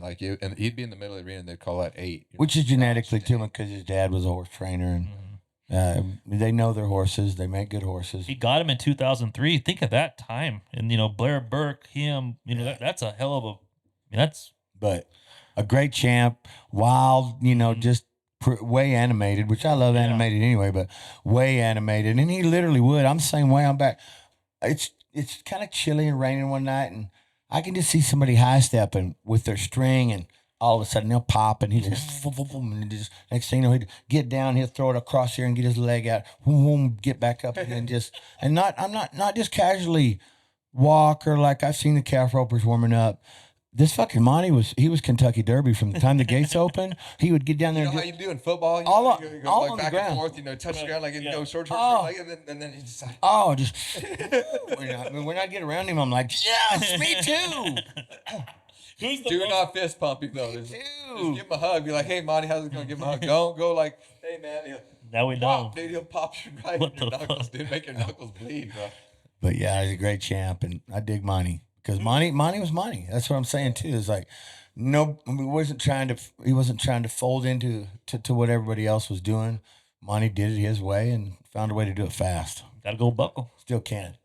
he'd be in the middle of the arena, and they'd call that 8, which is genetically to him because his dad was a horse trainer and they know their horses. They make good horses. He got him in 2003. Think of that time, and Blair Burke, him. That's a hell of a. But a great champ, wild, just way animated, which I love animated anyway, but way animated. And he literally would. I'm the same way. I'm back. It's kind of chilly and raining one night, and I can just see somebody high stepping with their string, and all of a sudden they'll pop, and he just, and just next thing you know, he'd get down, he'll throw it across here and get his leg out, get back up, and then I'm not just casually walk or like I've seen the calf ropers warming up. This fucking Monty was Kentucky Derby from the time the gates opened. He would get down there. You know how you do in football? You all go like on back the ground. and forth, touch the ground, like go short, and then he just like, when I get around him, I'm like, yes, me too. Do not fist pump him though. Just give him a hug. Be like, hey, Monty, how's it going? Give him a hug. Don't go like, hey, man. Now we know. Dude, he'll pop you right in your knuckles, dude. Make your knuckles bleed, bro. But yeah, he's a great champ, and I dig Monty. Because Monty was Monty. That's what I'm saying too. It's like, no, he wasn't trying to fold into what everybody else was doing. Monty did it his way and found a way to do it fast. Got to go buckle. Still can.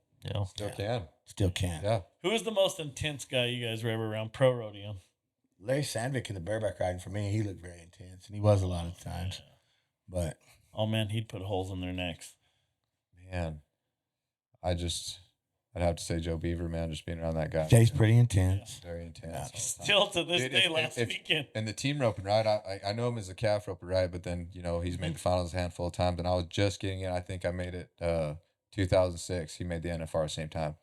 Still can. Yeah. Who was the most intense guy you guys were ever around pro rodeo? Larry Sandvik in the bareback riding for me, he looked very intense, and he was a lot of times. But oh man, he'd put holes in their necks. Man, I'd have to say Joe Beaver, man, just being around that guy. Jay's pretty intense. Very intense. Still to this day, last weekend. And the team roping, right? I know him as a calf roper, right? But then, he's made the finals a handful of times, and I was just getting in. I think I made it 2006. He made the NFR at the same time.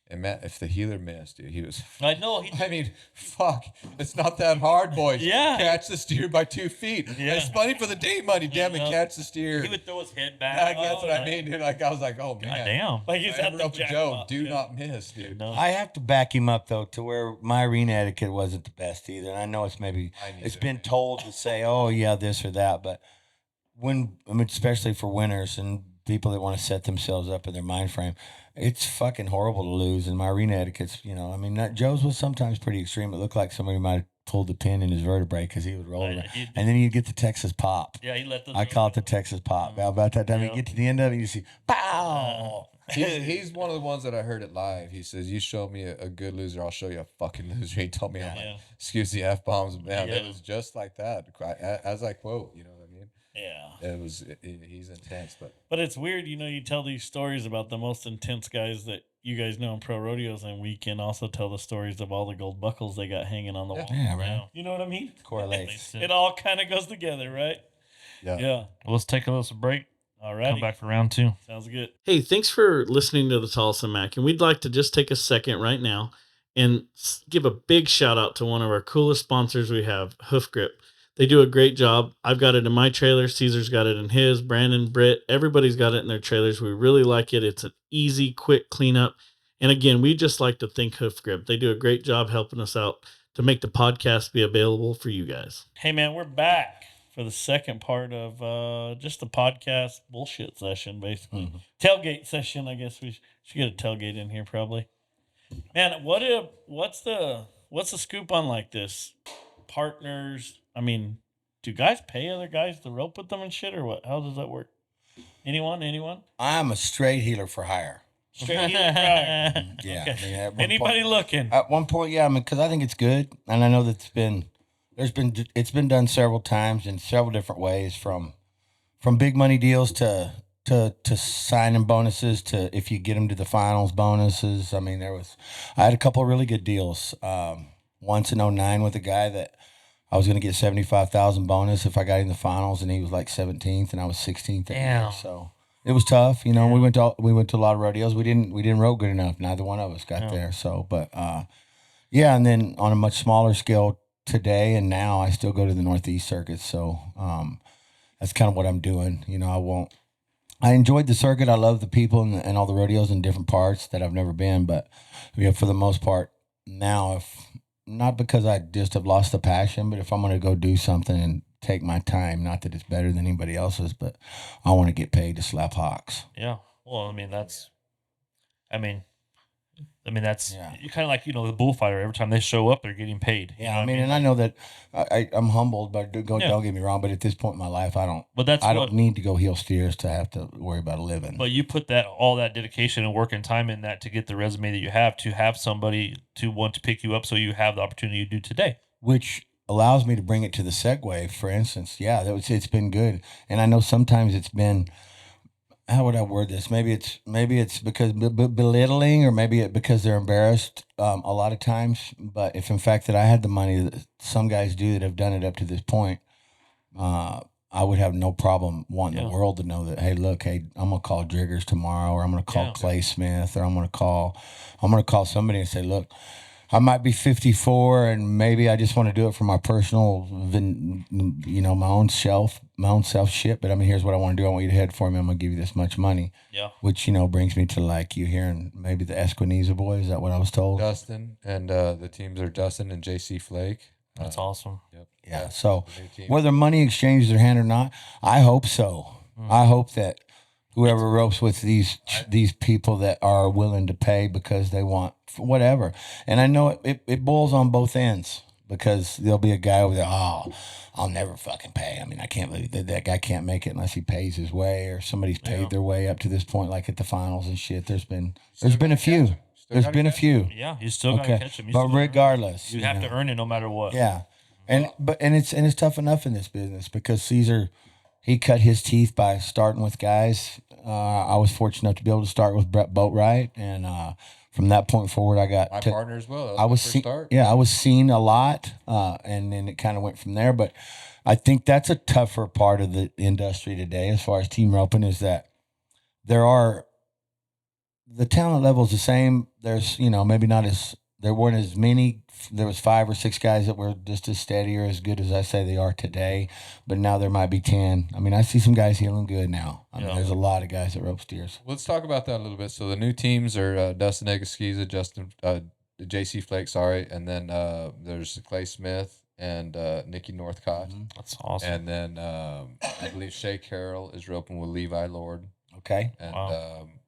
And man, if the healer missed, dude, he was. I know. I mean, fuck. It's not that hard, boys. Yeah. Catch the steer by 2 feet. Yeah. It's money for the day money. Damn it, Yeah. catch the steer. He would throw his head back. That's what I mean, dude. Like, I was like, oh, man. God damn. Like he's at the Joe, jackpot. do not miss, dude. No. I have to back him up though, to where my arena etiquette wasn't the best either. And I know it's it's been told to say, oh yeah, this or that, but especially for winners and people that want to set themselves up in their mind frame, it's fucking horrible to lose. And my arena etiquette's, Joe's was sometimes pretty extreme. It looked like somebody might have pulled the pin in his vertebrae because he would roll around. And then you'd get the Texas pop. Yeah, he let I call it the Texas pop. Now, about that time, you get to the end of it, you see, pow! He's one of the ones that I heard it live. He says, "You show me a good loser, I'll show you a fucking loser." He told me, I'm like, excuse the F bombs, man. It was just like that. As I quote, you know what I mean? Yeah. He's intense, But it's weird, you tell these stories about the most intense guys that you guys know in pro rodeos, and we can also tell the stories of all the gold buckles they got hanging on the wall. Yeah, right. You know what I mean? Correlates. It all kind of goes together, right? Yeah. Yeah. Well, let's take a little break. All right. Come back for round 2. Sounds good. Hey, thanks for listening to the Tolleson-Mack. And we'd like to just take a second right now and give a big shout out to one of our coolest sponsors we have, Hoof Grip. They do a great job. I've got it in my trailer. Cesar's got it in his. Brandon, Britt, everybody's got it in their trailers. We really like it. It's an easy, quick cleanup. And again, we just like to thank Hoof Grip. They do a great job helping us out to make the podcast be available for you guys. Hey, man, we're back for the second part of just the podcast bullshit session, basically. Mm-hmm. Tailgate session, I guess we should get a tailgate in here probably. Man, what's the scoop on like this? Partners, I mean, do guys pay other guys to rope with them and shit, or what? How does that work? Anyone? I'm a straight healer for hire. Straight healer for hire. Yeah. Okay. I mean, Anybody looking? At one point, yeah, because I think it's good, and I know that it's been done several times in several different ways, from big money deals to signing bonuses to, if you get them to the finals, bonuses. I mean, I had a couple of really good deals. Once in 2009 with a guy that I was going to get 75,000 bonus if I got in the finals, and he was like 17th and I was 16th. Damn. So it was tough. We went to a lot of rodeos. We didn't rope good enough. Neither one of us got there. So, but yeah. And then on a much smaller scale today and now, I still go to the Northeast circuit. So that's kind of what I'm doing. I enjoyed the circuit. I love the people and all the rodeos in different parts that I've never been. But for the most part now, not because I just have lost the passion, but if I'm going to go do something and take my time, not that it's better than anybody else's, but I want to get paid to slap hawks. Yeah. Well, that's Yeah. you kind of like, the bullfighter. Every time they show up, they're getting paid. Yeah, and I know that I'm humbled, but don't get me wrong. But at this point in my life, I don't need to go heel steers to have to worry about a living. But you put all that dedication and work and time in that to get the resume that you have, to have somebody to want to pick you up, so you have the opportunity you do today. Which allows me to bring it to the segue. For instance, it's been good, and I know sometimes it's been. How would I word this? Maybe it's because belittling, or maybe because they're embarrassed a lot of times. But if in fact that I had the money that some guys do that have done it up to this point, I would have no problem wanting the world to know that, hey, look, I'm gonna call Driggers tomorrow, or I'm gonna call Clay Smith, or I'm gonna call somebody and say, look, I might be 54, and maybe I just want to do it for my personal, my own self shit. But here's what I want to do. I want you to head for me. I'm gonna give you this much money. Yeah. Which brings me to like you hearing maybe the Esquiniza boys. Is that what I was told? Dustin, and the teams are Dustin and JC Flake. That's awesome. Yep. Yeah. So whether money exchanges their hand or not, I hope so. I hope that whoever ropes with these people that are willing to pay because they want whatever. And I know it boils on both ends, because there'll be a guy over there, I'll never fucking pay. I can't believe that guy can't make it unless he pays his way, or somebody's paid their way up to this point, like at the finals and shit. There's been a few. There's been a few. Yeah, you still gotta catch them. But regardless, you have to earn it no matter what. Yeah. And it's tough enough in this business, because Cesar, he cut his teeth by starting with guys. I was fortunate enough to be able to start with Brett Boatwright, and from that point forward, I got my partner as well. I was seen a lot, and then it kind of went from there. But I think that's a tougher part of the industry today, as far as team roping, is that there are the talent level is the same. There's, maybe not there weren't as many. There was 5 or 6 guys that were just as steady or as good as I say they are today. But now there might be 10. I mean, I see some guys healing good now. I mean, there's a lot of guys that rope steers. Let's talk about that a little bit. So the new teams are Dustin Egaskiza, J.C. Flake, sorry, and then there's Clay Smith and Nikki Northcott. Mm-hmm. That's awesome. And then I believe Shay Carroll is roping with Levi Lord. Okay. And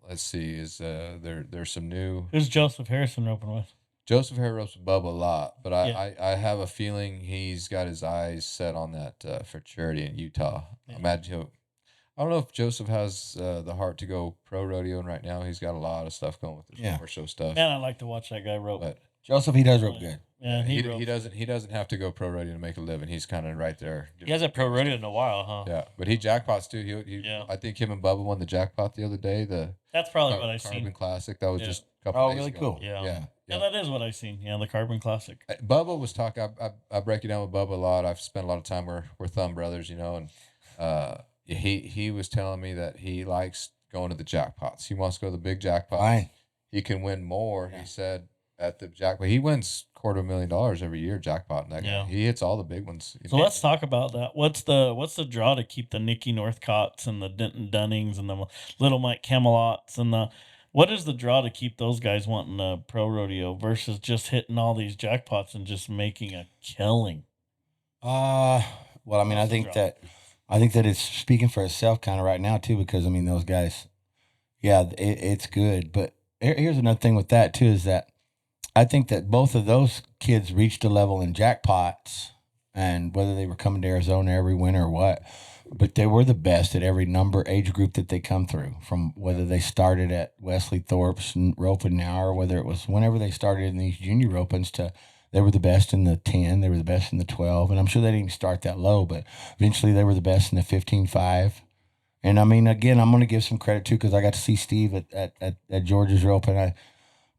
let's see, is there's some new. Who's Joseph Harrison roping with? Joseph Harris ropes with Bubba a lot, but Yeah. I have a feeling he's got his eyes set on that futurity in Utah. Yeah. Imagine I don't know if Joseph has the heart to go pro rodeoing right now. He's got a lot of stuff going with his commercial stuff. Man, I like to watch that guy rope. But Joseph, he does rope good. Yeah, he ropes. doesn't have to go pro rodeo to make a living. He's kind of right there. He hasn't pro rodeo in a while, huh? Yeah, but he jackpots too. Yeah. I think him and Bubba won the jackpot the other day. That's probably what I Carbon seen. Classic. That was Yeah. just a couple Oh, days really ago. cool. Yeah. Yeah, that is what I seen. Yeah, the Carbon Classic. Bubba was talking. I break it down with Bubba a lot. I've spent a lot of time. We're thumb brothers, and he was telling me that he likes going to the jackpots. He wants to go to the big jackpots. Fine. He can win more. He said at the jackpot. He wins $250,000 every year jackpot. That guy. Yeah. He hits all the big ones. So let's talk about that. What's the draw to keep the Nicky Northcotts and the Denton Dunnings and the Little Mike Camelots and what is the draw to keep those guys wanting a pro rodeo versus just hitting all these jackpots and just making a killing? Well, I mean, I think that it's speaking for itself kind of right now too, because I mean, those guys, yeah, it's good. But here's another thing with that too, is that I think that both of those kids reached a level in jackpots, and whether they were coming to Arizona every winter or what, but they were the best at every age group that they come through, from whether they started at Wesley Thorpe's and roping now, or whether it was whenever they started in these junior ropings they were the best in the 10, they were the best in the 12, and I'm sure they didn't start that low, but eventually they were the best in the 15-5. And I mean, again, I'm going to give some credit too, because I got to see Steve at George's roping.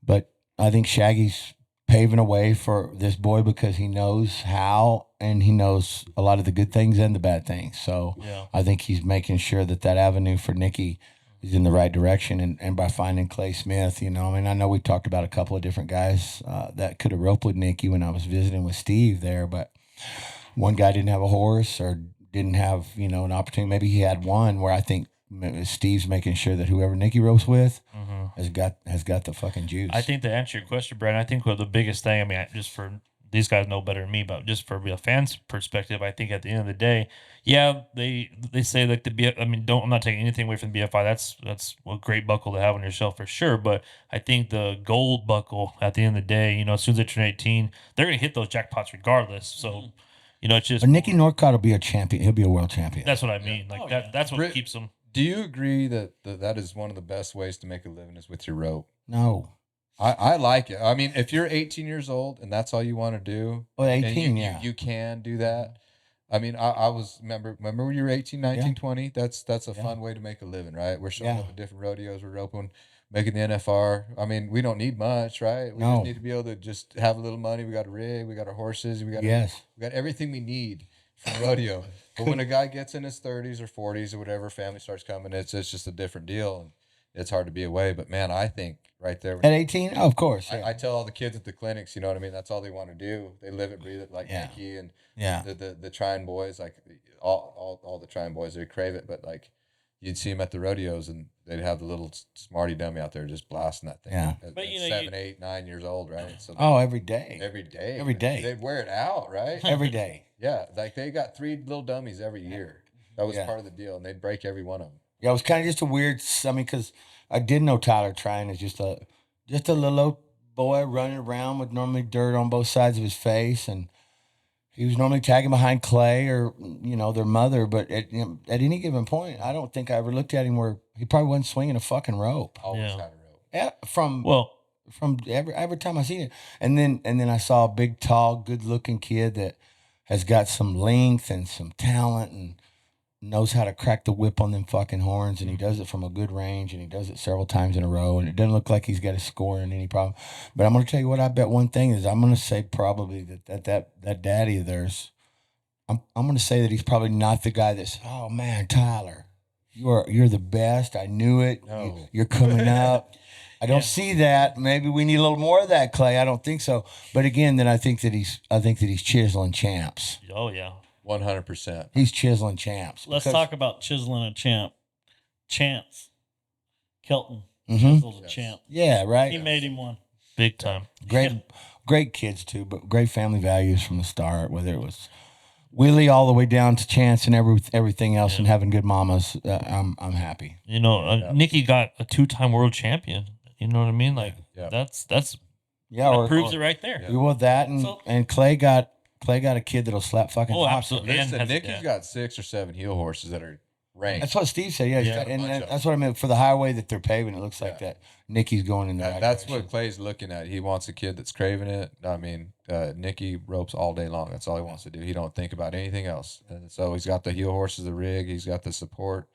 But I think Shaggy's paving a way for this boy because he knows how, and he knows a lot of the good things and the bad things. So Yeah. I think he's making sure that avenue for Nicky is in the right direction. And by finding Clay Smith, I mean, I know we talked about a couple of different guys that could have roped with Nicky when I was visiting with Steve there, but one guy didn't have a horse or didn't have, an opportunity. Maybe he had one where I think Steve's making sure that whoever Nicky ropes with has got the fucking juice. I think to answer your question, Brandon, I think the biggest thing, I mean, just for these guys know better than me, but just for a fan's perspective, I think at the end of the day, yeah, they say like I'm not taking anything away from the BFI. That's a great buckle to have on your shelf for sure. But I think the gold buckle at the end of the day, as soon as they turn 18, they're gonna hit those jackpots regardless. So, it's just. But Nicky Northcott will be a champion. He'll be a world champion. That's what I mean. Like that. yeah. That's what Britt- keeps them. Do you agree that that is one of the best ways to make a living is with your rope? No. I like it. I mean, if you're 18 years old and that's all you want to do, Well, and 18, you, yeah. you can do that. I mean, I was remember when you were 18, 19, Yeah. 20. That's a Yeah. fun way to make a living, right? We're showing Yeah. up at different rodeos. We're roping, making the NFR. I mean, we don't need much, right? We No. just need to be able to just have a little money. We got a rig. We got our horses. We got Yes. we got everything we need from rodeo. But when a guy gets in his 30s or 40s or whatever, family starts coming, it's just a different deal, and it's hard to be away. But man, I think right there. At 18? Oh, of course. Yeah. I tell all the kids at the clinics, you know what I mean? That's all they want to do. They live it, breathe it, like Yeah. Nicky and yeah. the Trine boys, like all the Trine boys, they crave it. But like you'd see them at the rodeos and they'd have the little smarty dummy out there just blasting that thing. Yeah. At, But, at you know, 7, 8, 9 years old, right? So Oh, every day. every day. every day. They'd wear it out, right? Every day. Yeah, like they got 3 little dummies every year. That was Yeah. part of the deal, and they'd break every one of them. Yeah, it was kind of just a weird. I mean, because I did know Tyler Trine is just a little old boy running around with normally dirt on both sides of his face, and he was normally tagging behind Clay or their mother. But at any given point, I don't think I ever looked at him where he probably wasn't swinging a fucking rope. Always Yeah. had a rope. Yeah, from Well, every time I seen it, and then I saw a big, tall, good-looking kid that has got some length and some talent and knows how to crack the whip on them fucking horns, and he does it from a good range, and he does it several times in a row, and it doesn't look like he's got a score in any problem. But I'm going to tell you what, I bet one thing is I'm going to say probably that daddy of theirs, I'm going to say that he's probably not the guy that's, oh man, Tyler, You're the best. I knew it. No. You're coming up. I don't Yeah. see that. Maybe we need a little more of that, Clay. I don't think so. But again, then I think that he's chiseling champs. Oh yeah. 100%. He's chiseling champs. Let's because- talk about chiseling a champ. Chance. Kelton Mhm. chiseled a Yes. champ. Yeah, right. He made him one. Big time. Great kids too, but great family values from the start. Whether it was Willie all the way down to Chance and everything else, and having good mamas, I'm happy. You know, Nikki got a 2-time world champion. You know what I mean? Like Yeah. that's Yeah, that proves it right there. We want that, and So- and Clay got a kid that'll slap fucking. Oh, hops. absolutely. And Listen, has- Nikki's yeah. got 6 or 7 heel horses that are ranked. That's what Steve said. Yeah, Yeah. and Bunch of that's what I meant for the highway that they're paving. It looks like Yeah. that Nikki's going in the right That's direction. what Clay's looking at. He wants a kid that's craving it. I mean, Nicky ropes all day long. That's all he wants to do. He don't think about anything else. And so he's got the heel horses, the rig. He's got the support.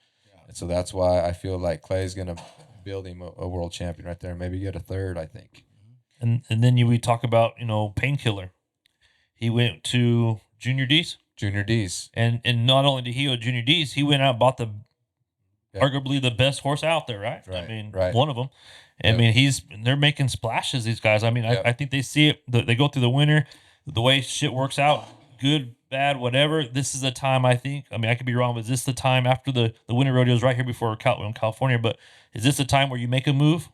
And so that's why I feel like Clay's going to build him a world champion right there. Maybe get a third, I think. And then we talk about, Painkiller. He went to Junior D's. Junior D's. And not only did he go to Junior D's, he went out and bought Yeah. arguably the best horse out there, right? I Right, mean, right. one of them. I Yep. mean, they're making splashes, these guys. I mean, Yep. I think they see it. They go through the winter, the way shit works out, good, bad, whatever. This is the time, I think. I mean, I could be wrong, but is this the time after the winter rodeos right here before California? But is this the time where you make a move?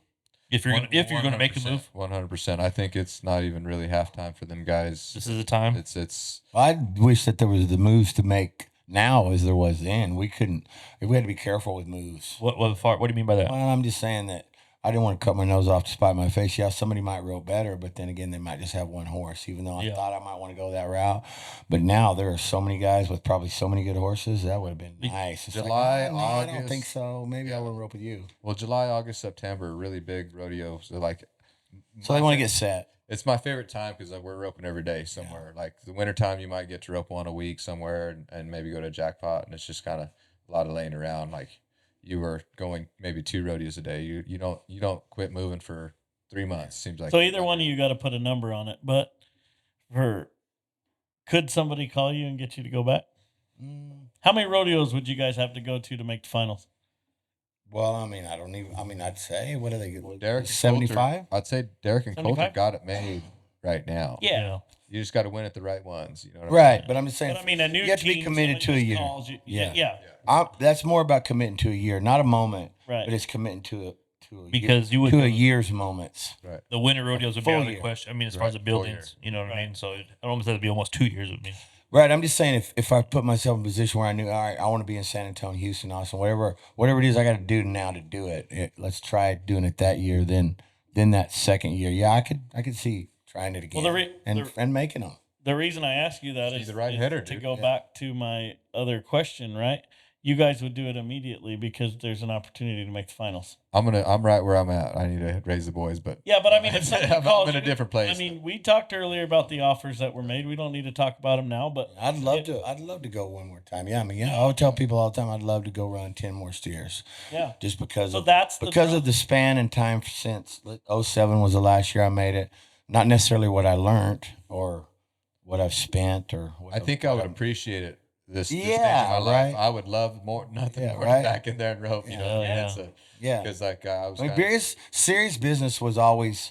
If you're gonna make a move, 100%. I think it's not even really halftime for them guys. this is the time. It's I wish that there was the moves to make now as there was then. We couldn't. We had to be careful with moves. What do you mean by that? Well, I'm just saying that I didn't want to cut my nose off to spite my face. Yeah, somebody might row better, but then again, they might just have one horse, even though I Yeah. thought I might want to go that route. But now there are so many guys with probably so many good horses. That would have been nice. It's July, like, I don't August. think so. Maybe I would rope with you. well, July, August, September, really big rodeos. They're like, So they want to get set. it's my favorite time because we're roping every day somewhere. Like the wintertime, you might get to rope one a week somewhere and maybe go to a jackpot, and it's just kind of a lot of laying around. Like you were going maybe 2 rodeos a day. You don't quit moving for 3 months. Seems like So either one of you got to put a number on it. But could somebody call you and get you to go back? How many rodeos would you guys have to go to make the finals? Well, I mean, I don't even. I mean, I'd say what are they? Derek and 75. Coulter, I'd say Derek and Coulter 75? got it made right now. Yeah. You just got to win at the right ones. You know what I mean? Right, but I'm just saying. But I mean, a new you have to be team, committed somebody to a just year. calls you- Yeah. Yeah. That's more about committing to a year, not a moment, Right. but it's committing to a Because you year, would to a year's moments. the winter rodeos would be Full out of the year. question. I mean, as far as the Right, full buildings, year. you know what I Right. mean. So it almost had to be almost 2 years with me. Right. I'm just saying if I put myself in a position where I knew, all right, I want to be in San Antonio, Houston, Austin, whatever it is I got to do now to do it. Let's try doing it that year. Then that second year, yeah, I could see trying it again Well, and making them. The reason I ask you that He's is, the right is hitter, to dude. go Yeah. back to my other question, right? You guys would do it immediately because there's an opportunity to make the finals. I'm right where I'm at. I need to raise the boys, but Yeah, but I mean, if somebody I'm calls in a you- different place. I mean, we talked earlier about the offers that were made. We don't need to talk about them now, but I'd love to go one more time. Yeah, I mean, yeah, I would tell people all the time I'd love to go run 10 more steers. yeah. Just because So of that's the because draw. of the span and time since 07 was the last year I made it. Not necessarily what I learned or what I've spent or what I think I would appreciate it. This stage Yeah, of my life. right. I would love nothing Yeah, more right. than back in there and rope. You know, Yeah. yeah. because like I was. I mean, kinda- serious business was always.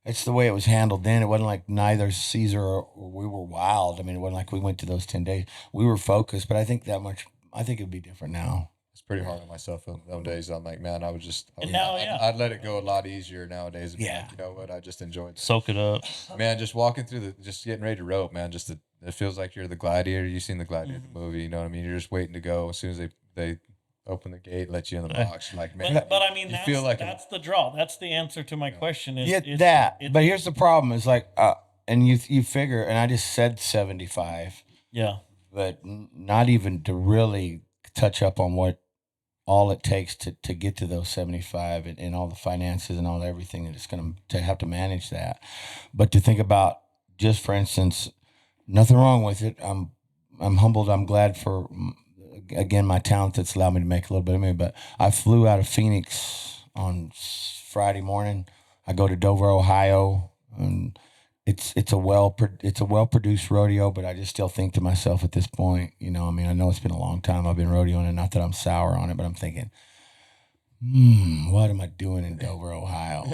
It's the way it was handled then. It wasn't like neither Cesar or we were wild. I mean, it wasn't like we went to those 10 days. We were focused, but I think it'd be different now. It's pretty hard on myself in those days. I'm like, man, And now, yeah. I'd let it go a lot easier nowadays. And be Yeah. like, you know what? I just enjoyed it. Soak it up. Man, just walking through just getting ready to rope, man. It feels like you're the gladiator. You've seen the gladiator Mm-hmm. movie. You know what I mean? You're just waiting to go. As soon as they open the gate, let you in the box. You're like, man, But I mean, you feel like that's the draw. That's the answer to my question. Is Yeah, it's- but here's the problem: is like, and you figure, and I just said 75, yeah, but not even to really touch up on what all it takes to get to those 75 and all the finances and all everything that it's going to have to manage that. But to think about, just for instance, nothing wrong with it. I'm humbled. I'm glad for, again, my talent that's allowed me to make a little bit of money. But I flew out of Phoenix on Friday morning. I go to Dover, Ohio, and it's a well produced rodeo, but I just still think to myself at this point, I mean, I know it's been a long time I've been rodeoing, and not that I'm sour on it, but I'm thinking, what am I doing in Dover, Ohio?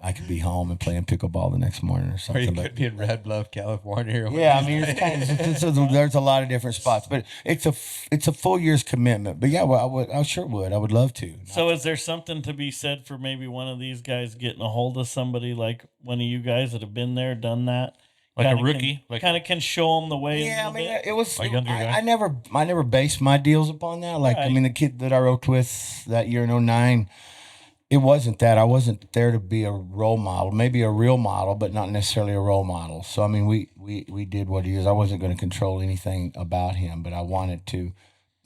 I could be home and playing pickleball the next morning or Or something. you But could be in Red Bluff, California. Or yeah, I mean, there's a lot of different spots, but it's a full year's commitment. But yeah, well, I sure would. I would love to. So is there something to be said for maybe one of these guys getting a hold of somebody like one of you guys that have been there, done that? Like Kinda a rookie, kind of can show them the way. Yeah, a I mean, bit. it was. A younger guy? I never based my deals upon that. Like, I Right. mean, the kid that I roped with that year in 09, it wasn't that. I wasn't there to be a role model, maybe a real model, but not necessarily a role model. So, I mean, we did what he is. I wasn't going to control anything about him, but I wanted to.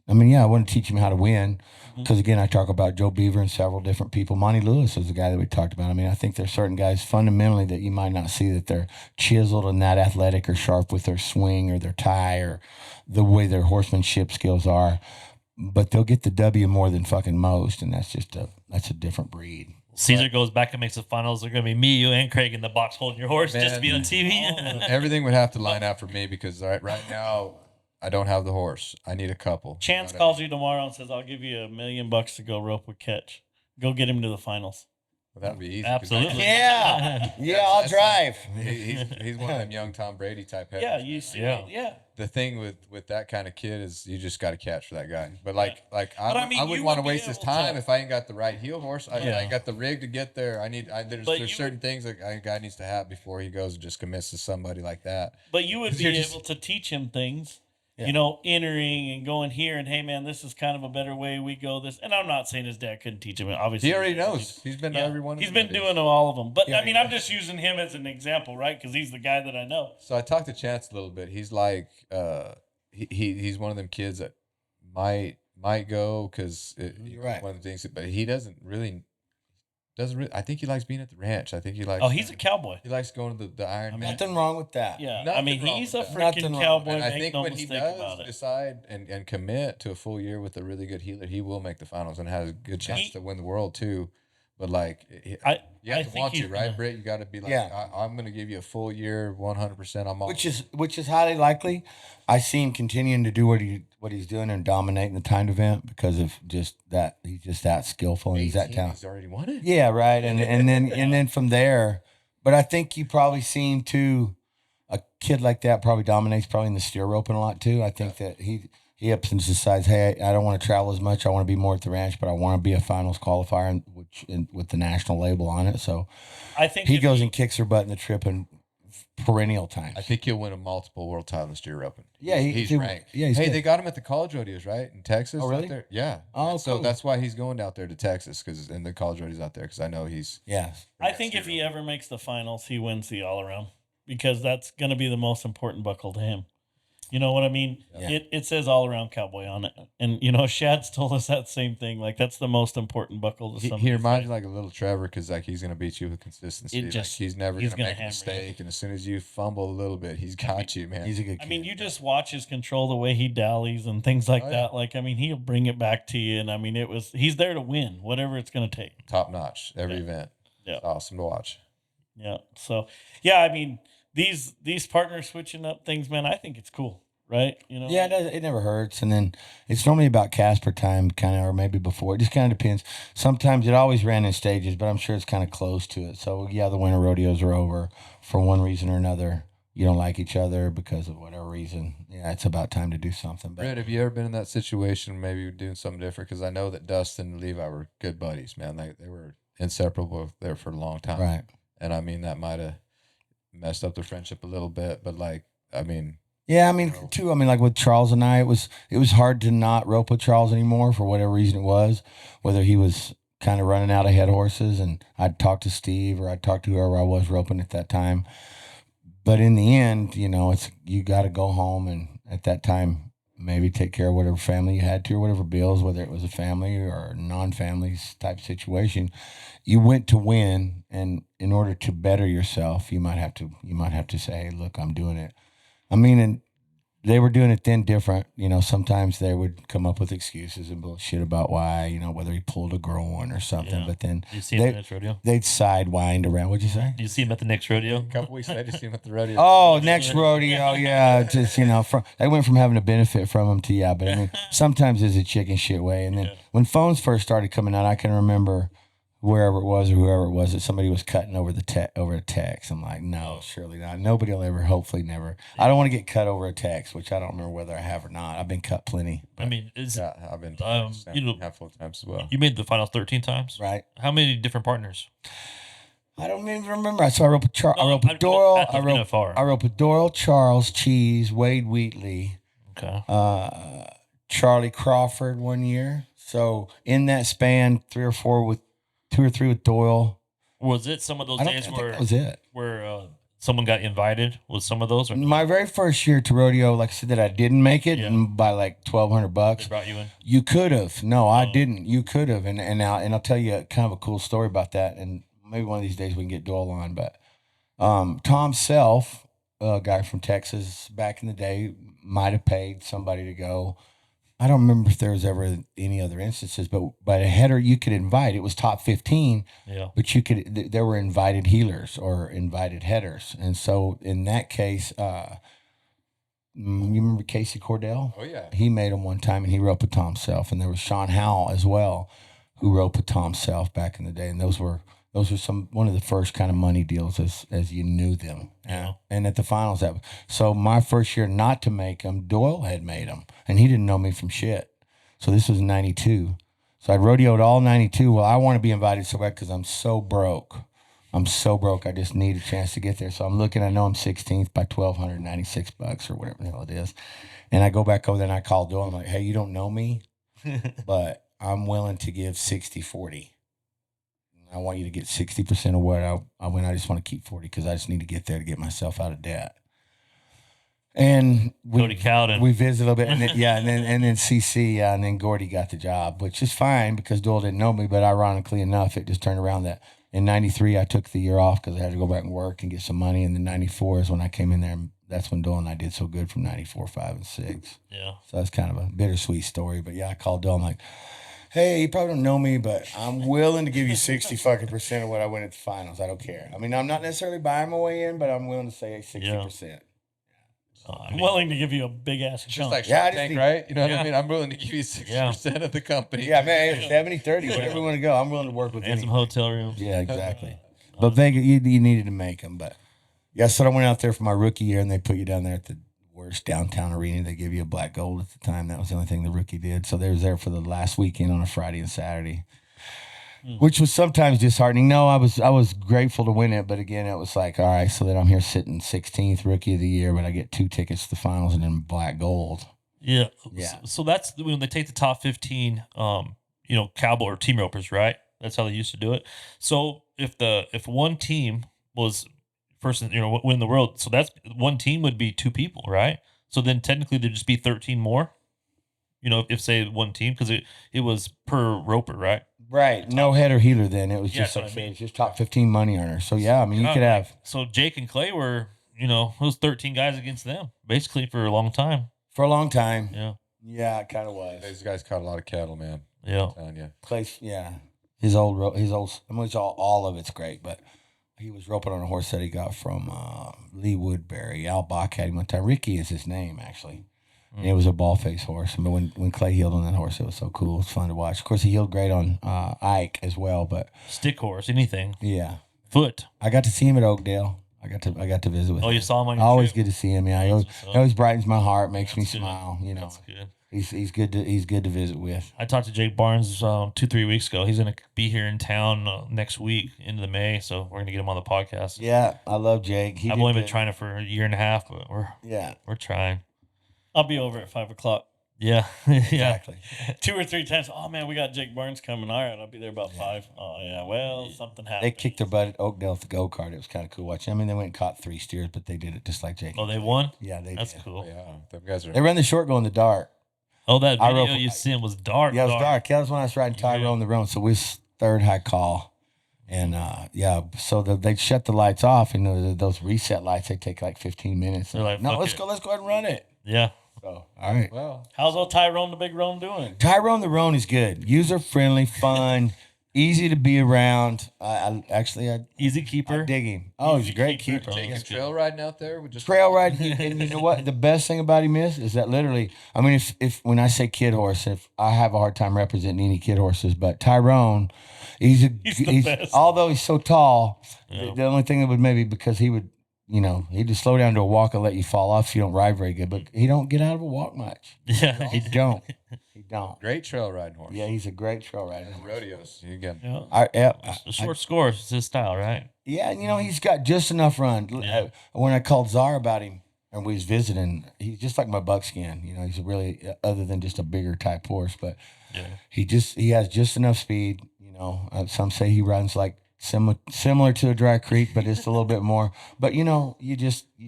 I mean, yeah, I want to teach him how to win. Because, again, I talk about Joe Beaver and several different people. Monty Lewis is the guy that we talked about. I mean, I think there's certain guys fundamentally that you might not see that they're chiseled and that athletic or sharp with their swing or their tie or the way their horsemanship skills are. But they'll get the W more than fucking most, and that's a different breed. Cesar goes back and makes the finals. They're gonna be me, you, and Craig in the box holding your horse just to Man. be on TV. Everything would have to line out for me because right now I don't have the horse. I need a couple. Chance You know what I calls you tomorrow and says, "I'll give you $1 million to go rope with Catch. Go get him to the finals." mean? That'd be easy. 'cause Absolutely. Yeah, I'll drive. He's one of them young Tom Brady type heads. Yeah, you see. Yeah. Yeah. The thing with that kind of kid is you just got to catch for that guy. But I I mean, you wouldn't want to would be waste his able time to- if I ain't got the right heel horse. I Yeah. got the rig to get there. There's But you certain would- things that a guy needs to have before he goes and just commits to somebody like that. But you would be You're just- able to teach him things, Yeah. entering and going here and, hey, man, this is kind of a better way we go this. And I'm not saying his dad couldn't teach him. Obviously, He already his dad knows. He's been to Yeah. every one. of He's the been weddings. doing all of them. But, Yeah, I mean, I'm just using him as an example, right? Because he's the guy that I know. So I talked to Chance a little bit. He's like, he's one of them kids that might go because You're right. one of the things, but he doesn't really. I think he likes being at the ranch. I think he likes. Oh, he's a cowboy. He likes going to the Iron Man. Nothing wrong with that. Yeah. I Nothing mean, wrong he's a with that. freaking Nothing wrong. cowboy. And I Make think no when he mistake does about it. decide and commit to a full year with a really good healer, he will make the finals and has a good chance to win the world too. But you I have to think want he's to, right, gonna- Britt? You got to be like, Yeah. I'm going to give you a full year, 100%. I'm all. Which is highly likely. I see him continuing to do what he's doing and dominating the timed event because of just that. He's just that skillful and he's that 18, talented. He's already won it. Yeah, right. And then from there, but I think you probably seen too a kid like that probably dominates probably in the steer roping a lot too. I think that he ups and decides, hey, I don't want to travel as much. I want to be more at the ranch, but I want to be a finals qualifier, with the national label on it. So I think he if goes and kicks her butt in the trip and perennial times. I think he'll win a multiple world title this year open. Yeah, he's ranked. Yeah, he's Hey, good. they got him at the college rodeos, right? In Texas. Oh, really? Out there? Yeah. Oh, So cool. that's why he's going out there to Texas and the college rodeos out there because I know he's. Yeah. I think if he ever makes the finals, he wins the all around because that's going to be the most important buckle to him. You know what I mean? Yeah. It says all around cowboy on it. And, Shad's told us that same thing. Like, that's the most important buckle to somebody. He reminds me like a little Trevor because he's going to beat you with consistency. It just- he's never he's going to gonna make a hammer mistake. And as soon as you fumble a little bit, he's got you, man. He's a good kid. I mean, you just watch his control, the way he dallies and things like Oh, yeah. that. Like, I mean, he'll bring it back to you. And, I mean, he's there to win, whatever it's going to take. Top notch every Yeah. event. Yeah. It's awesome to watch. Yeah. So, yeah, I mean, these partners switching up things, man, I think it's cool. Right? Yeah, it never hurts. And then it's normally about Casper time, kind of, or maybe before. It just kind of depends. Sometimes it always ran in stages, but I'm sure it's kind of close to it. So, yeah, the winter rodeos are over for one reason or another. You don't like each other because of whatever reason. Yeah, it's about time to do something. But Britt, have you ever been in that situation, maybe doing something different? Because I know that Dustin and Levi were good buddies, man. They were inseparable there for a long time. right. And I mean, that might have messed up the friendship a little bit, but Yeah, I mean, too. I mean, like with Charles and I, it was hard to not rope with Charles anymore for whatever reason it was, whether he was kind of running out of head horses, and I'd talk to Steve or I'd talk to whoever I was roping at that time. But in the end, it's you got to go home and at that time maybe take care of whatever family you had to or whatever bills, whether it was a family or non-family type situation. You went to win, and in order to better yourself, you might have to say, hey, look, I'm doing it. I mean, and they were doing it then different. Sometimes they would come up with excuses and bullshit about why, whether he pulled a groin or something. Yeah. But then Do you see him at the next rodeo? they'd sidewind around. What'd you say? Do you see him at the next rodeo? A couple weeks later, see him at the rodeo. Oh, next rodeo, yeah. Just I went from having a benefit from them to yeah. But I mean, sometimes it's a chicken shit way. And then when phones first started coming out, I can remember wherever it was or whoever it was that somebody was cutting over over a text. I'm like, no, surely not. Nobody will ever. Hopefully, never. I don't want to get cut over a text, which I don't remember whether I have or not. I've been cut plenty. I mean, Yeah, I've been a handful of times as well. You made the finals 13 times, Right. How many different partners? I don't even remember. So I wrote with I wrote with at Doyle. the NFR. I wrote with Doyle, Charles, Cheese, Wade Wheatley, Okay. Charlie Crawford one year. So in that span, 3 or 4 with 2 or 3 with Doyle. Was it some of those I days think where that was it. Someone got invited? Was some of those? Or My very first year to rodeo, like I said, that I didn't make it, Yeah. and by like $1,200. they brought you in? You could have. No, I didn't. You could have. And I'll tell you kind of a cool story about that. And maybe one of these days we can get Doyle on. But Tom Self, a guy from Texas back in the day, might have paid somebody to go. I don't remember if there was ever any other instances, but a header you could invite. It was top 15, Yeah. but you could. There were invited healers or invited headers, and so in that case, you remember Casey Cordell? Oh yeah. He made them one time, and he roped with Tom Self, and there was Sean Howell as well, who roped with Tom Self back in the day, and those were one of the first kind of money deals as you knew them. Yeah. And at the finals, so my first year not to make them, Doyle had made them, and he didn't know me from shit. So this was '92. So I rodeoed all '92. Well, I want to be invited so bad because I'm so broke. I just need a chance to get there. So I'm looking. I know I'm 16th by $1,296 or whatever the hell it is. And I go back over there and I call Doyle. I'm like, hey, you don't know me, but I'm willing to give 60-40. I want you to get 60% of what I win. I just want to keep 40 because I just need to get there to get myself out of debt. And Cody Cowden. we visited a little bit, and then CC, and then Gordy got the job, which is fine because Doyle didn't know me. But ironically enough, it just turned around that in '93 I took the year off because I had to go back and work and get some money. And then '94 is when I came in there, and that's when Doyle and I did so good from '94, '5, and '6. Yeah. So that's kind of a bittersweet story. But yeah, I called Doyle. I'm like, hey, you probably don't know me, but I'm willing to give you 60% of what I win at the finals. I don't care. I mean, I'm not necessarily buying my way in, but I'm willing to say 60%. I'm willing to give you a big ass Just chunk. like Yeah, I Shark just Tank, need- right? You know what Yeah. I mean? I'm willing to give you 60% of the company. Yeah, man, it's 70-30, whatever you want to go. I'm willing to work with And some anyone. hotel rooms. Yeah, exactly. But Vegas, you needed to make them. But yeah, so I went out there for my rookie year, and they put you down there at the worst downtown arena. They give you a black gold at the time. That was the only thing the rookie did. So they was there for the last weekend on a Friday and Saturday, which was sometimes disheartening. No, I was grateful to win it, but again, it was like, all right, so then I'm here sitting 16th rookie of the year, but I get 2 tickets to the finals and then black gold. Yeah. Yeah. So that's when they take the top 15, cowboy or team ropers, right? That's how they used to do it. So if one team was first, win the world, so that's one team would be 2 people, right? So then technically there'd just be 13 more. If say one team, because it was per roper, right? Right. No header healer then. It was Yeah, just that's like what I mean. it was just top 15 money earners. So yeah, I mean, you could have So Jake and Clay were, those 13 guys against them basically for a long time. for a long time. Yeah. Yeah, it kind of was. These guys caught a lot of cattle, man. Yeah. I'm telling you. Clay's, yeah. His old, I mean, it's all of it's great, but he was roping on a horse that he got from Lee Woodbury. Al Bach had him one time. Ricky is his name, actually. And it was a ball face horse. I mean, when Clay healed on that horse, it was so cool. It's fun to watch. Of course, he healed great on Ike as well, but Stick horse, anything. yeah. Foot. I got to see him at Oakdale. I got to visit with him. Oh, you saw him on I your always trip? get to see him. Yeah, That's he what's up. always brightens my heart, makes me That's good. smile. That's good. He's good to visit with. I talked to Jake Barnes 2-3 weeks ago. He's going to be here in town next week into the May, so we're going to get him on the podcast. Yeah, I love Jake. I've only been trying it for a year and a half, but Yeah, we're trying. I'll be over at 5:00. Yeah, yeah. exactly. 2 or 3 times. Oh man, we got Jake Barnes coming. All right, I'll be there about 5. Oh yeah, well, something happened. They kicked their butt at Oakdale at the go kart. It was kind of cool watching. I mean, they went and caught 3 steers, but they did it just like Jake. Oh, they won? Yeah, they That's did. cool. Yeah, them guys are. They ran the short go in the dark. Oh, that I video rode- you seen was dark. Yeah, it was dark. Yeah, that was when I was riding Tyrone the road. So we was third high call. And so they shut the lights off. And those reset lights, they take like 15 minutes. They're like, no, fuck let's it. go ahead and run it. Yeah. So, all right. Well, How's old Tyrone the Big Roan doing? Tyrone the Roan is good. User friendly, fun, easy to be around. I Easy I keeper. dig him. Oh, he's a Easy great keeper. keeper. taking that's good. trail riding out there with just Trail ride, and you know what? The best thing about him is that literally, I mean, if when I say kid horse, if I have a hard time representing any kid horses, but Tyrone, He's the best. although he's so tall, Yeah. the only thing that would maybe because he would, you know, he'd just slow down to a walk and let you fall off if you don't ride very good, but he don't get out of a walk much. Yeah. He don't. He don't. great trail riding horse. Yeah, he's a great trail rider. Rodeos. You get Yeah. The short scores is his style, right? Yeah, and you know, he's got just enough run. Yeah. When I called Czar about him and we was visiting, he's just like my buckskin. You know, he's really other than just a bigger type horse, but Yeah. he has just enough speed. You know, some say he runs like similar to a dry creek, but it's a little bit more. But you know, you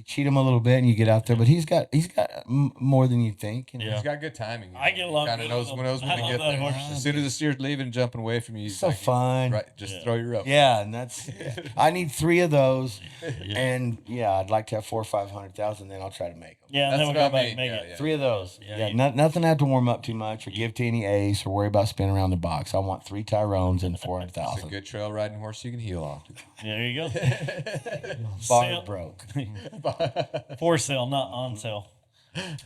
cheat him a little bit and you get out there. But he's got more than you think. You know? Yeah. He's got good timing. I get along Kind of good knows with when him. to I get love that there. horse. As soon as the steer's leaving and jumping away from you, he's So like, fun. Right, just Yeah. throw your rope. Yeah, and that's I need 3 of those, Yeah. and yeah, I'd like to have 400,000 or 500,000. Then I'll try to make them. Yeah, and That's then what we'll I go back mean. and make Yeah, it. yeah. 3 of those. Yeah, Yeah, you- nothing I have to warm up too much or give to any ace or worry about spinning around the box. I want 3 Tyrones and It's a 400,000. good trail riding horse you can heel on. There you go. Bar Sale- broke. For sale, not on sale.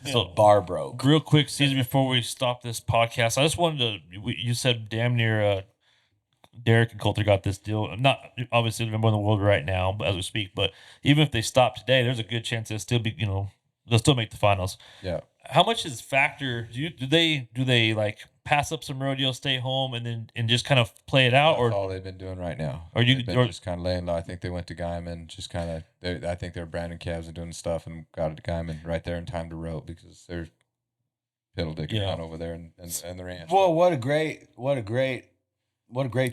So Bar broke. real quick, Cesar, before we stop this podcast, I just wanted to. You said damn near Derek and Coulter got this deal. Not obviously the number one in the world right now, but as we speak. But even if they stop today, there's a good chance they'll still be. You know, they'll still make the finals. Yeah. How much is factor? Do they like pass up some rodeo, stay home, and just kind of play it out, That's or all they've been doing right now. Or you- They've been or- just kind of laying low. I think they went to Guyman, just kind of. I think they're branding calves and doing stuff, and got it to Guyman right there in time to rope because they're piddle dicking Yeah. around over there and the ranch. Well, what a great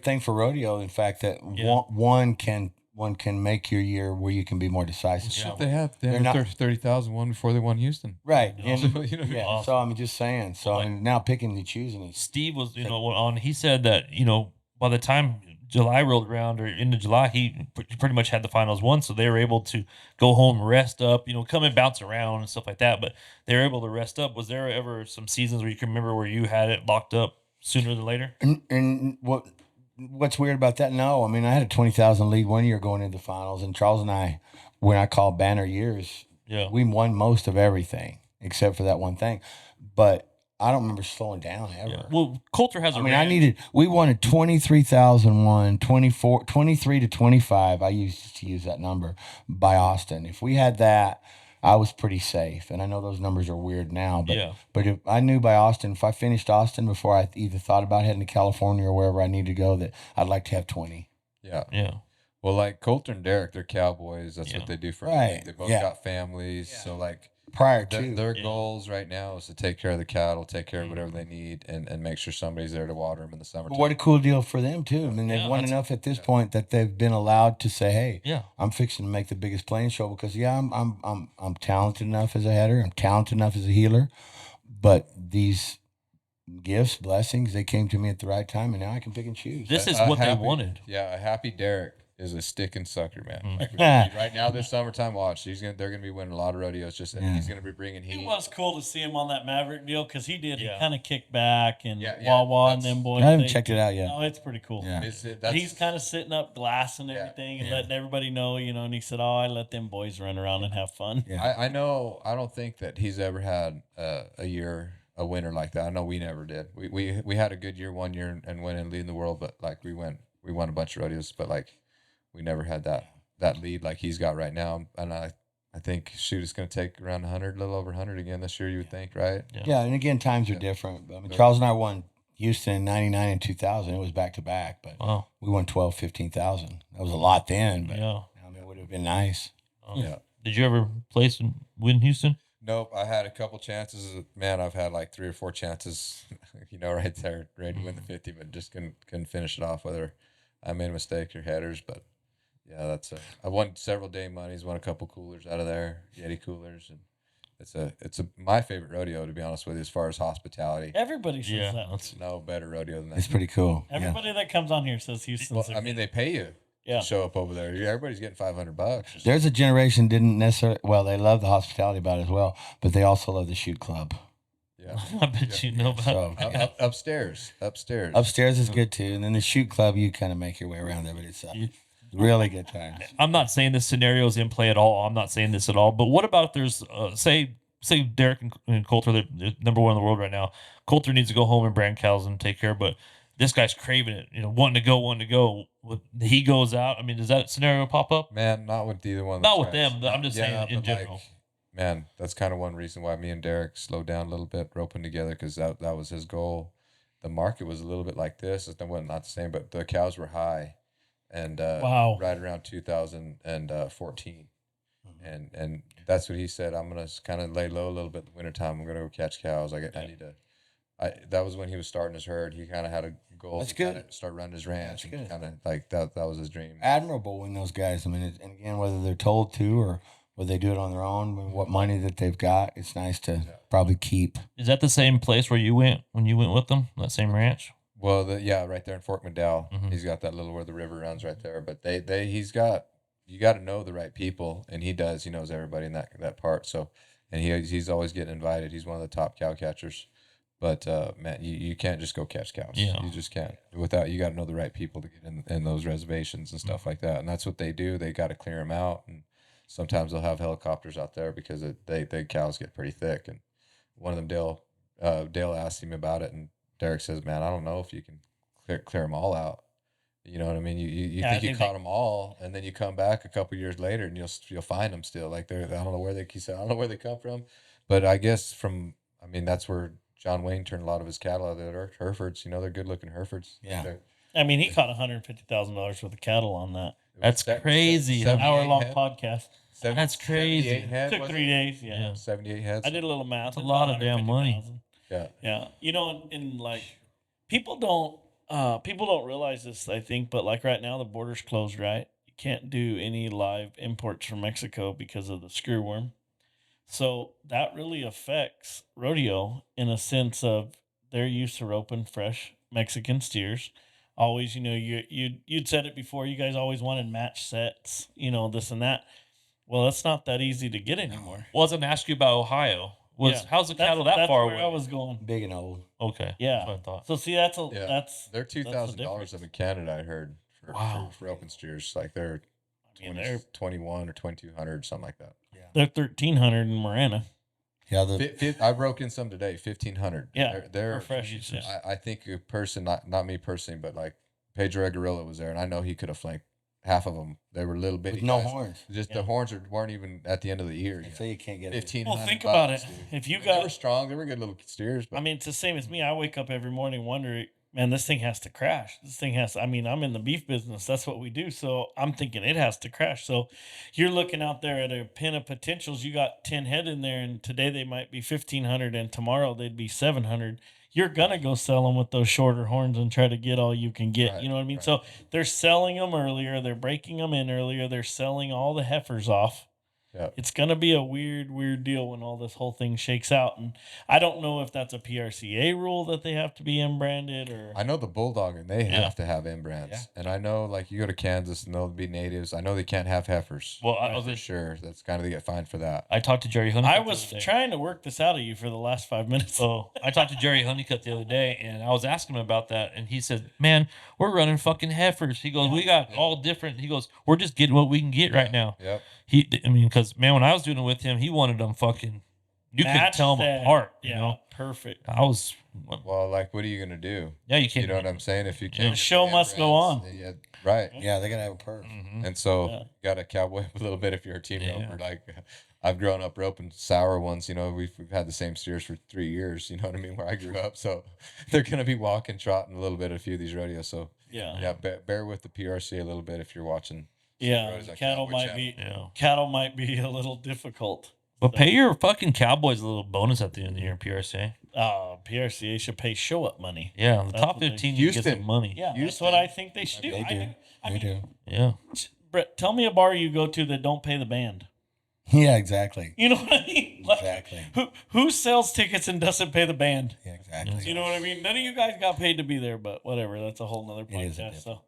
thing for rodeo. In fact, that Yeah. one can make your year where you can be more decisive. Yeah. Shit, they had They're not- 30,000 one before they won Houston. Right. Yeah. And, So, you know, yeah. awesome. So I'm just saying. So Like- I mean, now picking and choosing is Steve was, on. He said that by the time July rolled around or into July, he pretty much had the finals won, so they were able to go home, rest up, come and bounce around and stuff like that. But they were able to rest up. Was there ever some seasons where you can remember where you had it locked up sooner than later? and what's weird about that? No, I mean I had a 20,000 lead one year going into the finals, and Charles and I, when I call banner years, Yeah. we won most of everything except for that one thing. But I don't remember slowing down ever. Yeah. Well, Coulter has a I mean, ranch. we wanted 23,001, 24, 23 to 25. I used to use that number by Austin. If we had that, I was pretty safe. And I know those numbers are weird now, but Yeah. but if I knew by Austin, if I finished Austin before I either thought about heading to California or wherever I need to go, that I'd like to have 20. Yeah. Yeah. Well, like Coulter and Derek, they're cowboys. That's Yeah. what they do for Right. They both Yeah. got families. Yeah. So like Prior their, to their Yeah. goals right now is to take care of the cattle, take care of whatever they need, and make sure somebody's there to water them in the But summertime. what a cool deal for them too. I mean, they've Yeah, won that's- enough at this point that they've been allowed to say, "Hey, Yeah. I'm fixing to make the biggest playing show because I'm talented enough as a header. I'm talented enough as a healer, but these gifts, blessings, they came to me at the right time, and now I can pick and choose." This is A what they happy- wanted. Yeah, a happy Derek is a sticking sucker, man. Mm. Like, right now, this summertime, watch. They're gonna be winning a lot of rodeos. Just and Yeah. he's gonna be bringing heat. It was cool to see him on that Maverick deal because he did. Yeah. He kind of kicked back and Yeah, yeah, Wawa and that's- them boys. I haven't they- checked it out yet. No, it's pretty cool. Yeah. But he's kind of sitting up, glassing Yeah, everything and yeah. letting everybody know, and he said, "Oh, I let them boys run around and have fun." Yeah. I know. I don't think that he's ever had a winner like that. I know we never did. We had a good year one year and went and leading the world, but like we won a bunch of rodeos, but like we never had that lead like he's got right now. And I think it's going to take around 100, a little over 100 again this year. You would think, right? Yeah, and again, times are Yeah. different. I mean, Charles and I won Houston in 99 and 2000. It was back to back, but Wow. we won 12, 15,000. That was a lot then, but Yeah. I mean, it would have been nice. Yeah. Did you ever place and win Houston? Nope. I had a couple chances. Man, I've had like 3 or 4 chances, right there, ready to win the 50, but just couldn't finish it off. Whether I made a mistake or headers, but yeah, I won several day monies, won a couple coolers out of there, Yeti coolers, and it's my favorite rodeo, to be honest with you, as far as hospitality. Everybody says Yeah. that. That's, No better rodeo than that. It's pretty cool. Yeah. Everybody that comes on here says Houston's. Well, I mean, they pay you. Yeah. to show up over there. Everybody's getting $500. There's a generation didn't necessarily. Well, they love the hospitality about it as well, but they also love the shoot club. Yeah. I bet you know about So Upstairs. upstairs is good too, and then the shoot club you kind of make your way around there, but it's really good times. I'm not saying this scenario is in play at all. I'm not saying this at all. But what about if there's, say Derek and Coulter, they're number one in the world right now. Coulter needs to go home and brand cows and take care, but this guy's craving it, wanting to go. He goes out. I mean, does that scenario pop up? Man, not with either one of Not those with guys. them. I'm just saying in but, general. Man, that's kind of one reason why me and Derek slowed down a little bit roping together, because that was his goal. The market was a little bit like this. It wasn't not the same, but the cows were high, and Wow. right around 2014, and that's what he said. I'm gonna kind of lay low a little bit in the wintertime. I'm gonna go catch cows. I need to. That was when he was starting his herd. He kind of had a goal. That's to good. kinda start running his ranch. That's good. Kind of like that. That was his dream. Admirable when those guys. I mean, and again, whether they're told to or whether they do it on their own, with what money that they've got, it's nice to probably keep. Is that the same place where you went when you went with them? That same ranch? Well, right there in Fort McDowell, Mhm. he's got that little where the river runs right there. But you got to know the right people, and he does. He knows everybody in that part. So, and he's always getting invited. He's one of the top cow catchers. But man, you can't just go catch cows. Yeah. You just can't. You got to know the right people to get in those reservations and stuff like that. And that's what they do. They got to clear them out, and sometimes they'll have helicopters out there because the cows get pretty thick. And one of them, Dale asked him about it, and Derek says, "Man, I don't know if you can clear them all out." You know what I mean? You think you caught them all, and then you come back a couple years later, and you'll find them still. Like I don't know where he said, I don't know where they come from, but I guess that's where John Wayne turned a lot of his cattle out of their Herefords. They're good looking Herefords. Yeah. I mean, he caught $150,000 worth of cattle on that That's crazy. an hour-long podcast. That's crazy. 78 head, Took was 3 it? days. Yeah. 78 heads. I did a little math. That's a It's lot about of damn money. $150,000. Yeah. Yeah. And like people don't realize this, I think, but like right now the border's closed, right? You can't do any live imports from Mexico because of the screwworm. So that really affects rodeo in a sense of they're used to roping fresh Mexican steers. Always, you'd said it before, you guys always wanted match sets, this and that. Well, that's not that easy to get anymore. Well, I was going to ask you about Ohio. How's the cattle That's that far where away? I was going. Big and old. Okay. Yeah. That's what I thought. So see, Yeah. that's They're the $2,000 difference. up in Canada, I heard, Wow. for open steers. Like they're I mean, they're 21 or 2,200, something like that. they're 1,300 in Marana. Yeah, I broke in some today, 1,500. Yeah, they're for freshies, yeah. I think a person, not me personally, but like Pedro Aguirrello was there, and I know he could have flanked half of them. They were little bitty with no guys. horns. Just Yeah. the horns weren't even at the end of the ear. So you can't get it. 1,500. Well, think about it. bucks, dude. If you They got were strong, they were good little steers. But I mean, it's the same as me. I wake up every morning wondering, man, this thing has to crash. I'm in the beef business. That's what we do. So I'm thinking it has to crash. So you're looking out there at a pen of potentials. You got 10 head in there, and today they might be 1,500, and tomorrow they'd be 700. You're going to go sell them with those shorter horns and try to get all you can get. Right, You know what I mean? right. So they're selling them earlier. They're breaking them in earlier. They're selling all the heifers off. yeah, It's going to be a weird deal when all this whole thing shakes out. And I don't know if that's a PRCA rule that they have to be inbranded or. I know the bulldog, and they Yeah. have to have inbreds. Yeah. And I know, like, you go to Kansas and they'll be natives. I know they can't have heifers. Well, I Right, was for sure. That's kind of, they get fined for that. I talked to Jerry Honeycutt. I the was other day. trying to work this out of you for the last 5 minutes. So I talked to Jerry Honeycutt the other day, and I was asking him about that, and he said, "Man, we're running fucking heifers." He goes, "We got all different." He goes, "We're just getting what we can get right now." Yep. Because man, when I was doing it with him, he wanted them fucking. You couldn't Match tell them that. apart. Yeah, You know, perfect. I was. Well, like, what are you going to do? Yeah, you can't. You know what I'm saying? If you Yeah. can't. The show must go on. Yeah, right. Yeah, they gotta have a perk. Mhm. And so Yeah. you got to cowboy up a little bit if you're a team Yeah. roper. Like, I've grown up roping sour ones. We've had the same steers for 3 years. You know what I mean? Where I grew up, so they're gonna be walking, trotting a little bit at a few of these rodeos. So Yeah. yeah, bear with the PRC a little bit if you're watching. Yeah. rodeos on Cattle Cowboy might Channel. be Yeah. cattle might be a little difficult. But pay your fucking Cowboys a little bonus at the end of the year, PRCA. PRCA should pay show up money. Yeah, the That's top what they- 15, you get Houston. some money. Yeah, that's Houston. what I think they should do. They do. I They mean, do. Yeah. Brett, tell me a bar you go to that don't pay the band. Yeah, exactly. You know what I mean? Like, Exactly. who sells tickets and doesn't pay the band? Yeah, exactly. You know what I mean? None of you guys got paid to be there, but whatever. That's a whole nother It is a podcast. So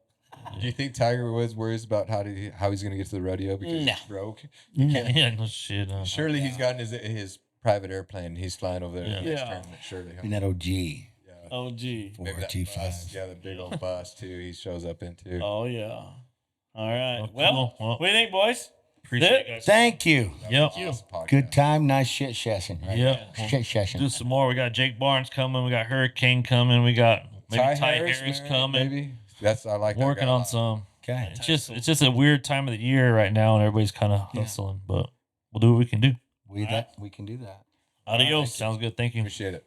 Do you think Tiger Woods worries about how he's going to get to the rodeo because No. he's broke? Yeah, no shit. Surely he's gotten his private airplane. He's flying over there to the next Yeah. tournament. Surely. Huh? In that OG. Yeah. Oh, gee. Four Maybe that G5. bus. Yeah, the big old bus too. He shows up into. Oh, yeah. All right. Oh, Well, cool. Well, what do you think, boys? appreciate it, guys. Thank you. Yep. Awesome podcast. Good time. Nice shit session. Right? Yep. Shit session. Do some more. We got Jake Barnes coming. We got Hurricane coming. We got maybe Ty Harris coming. Maybe I like that Working guy a on lot. some. Okay. It's just a weird time of the year right now, and everybody's kind of hustling. But we'll do what we can do. We can do that. Adios. Sounds good. Thank you. Appreciate it.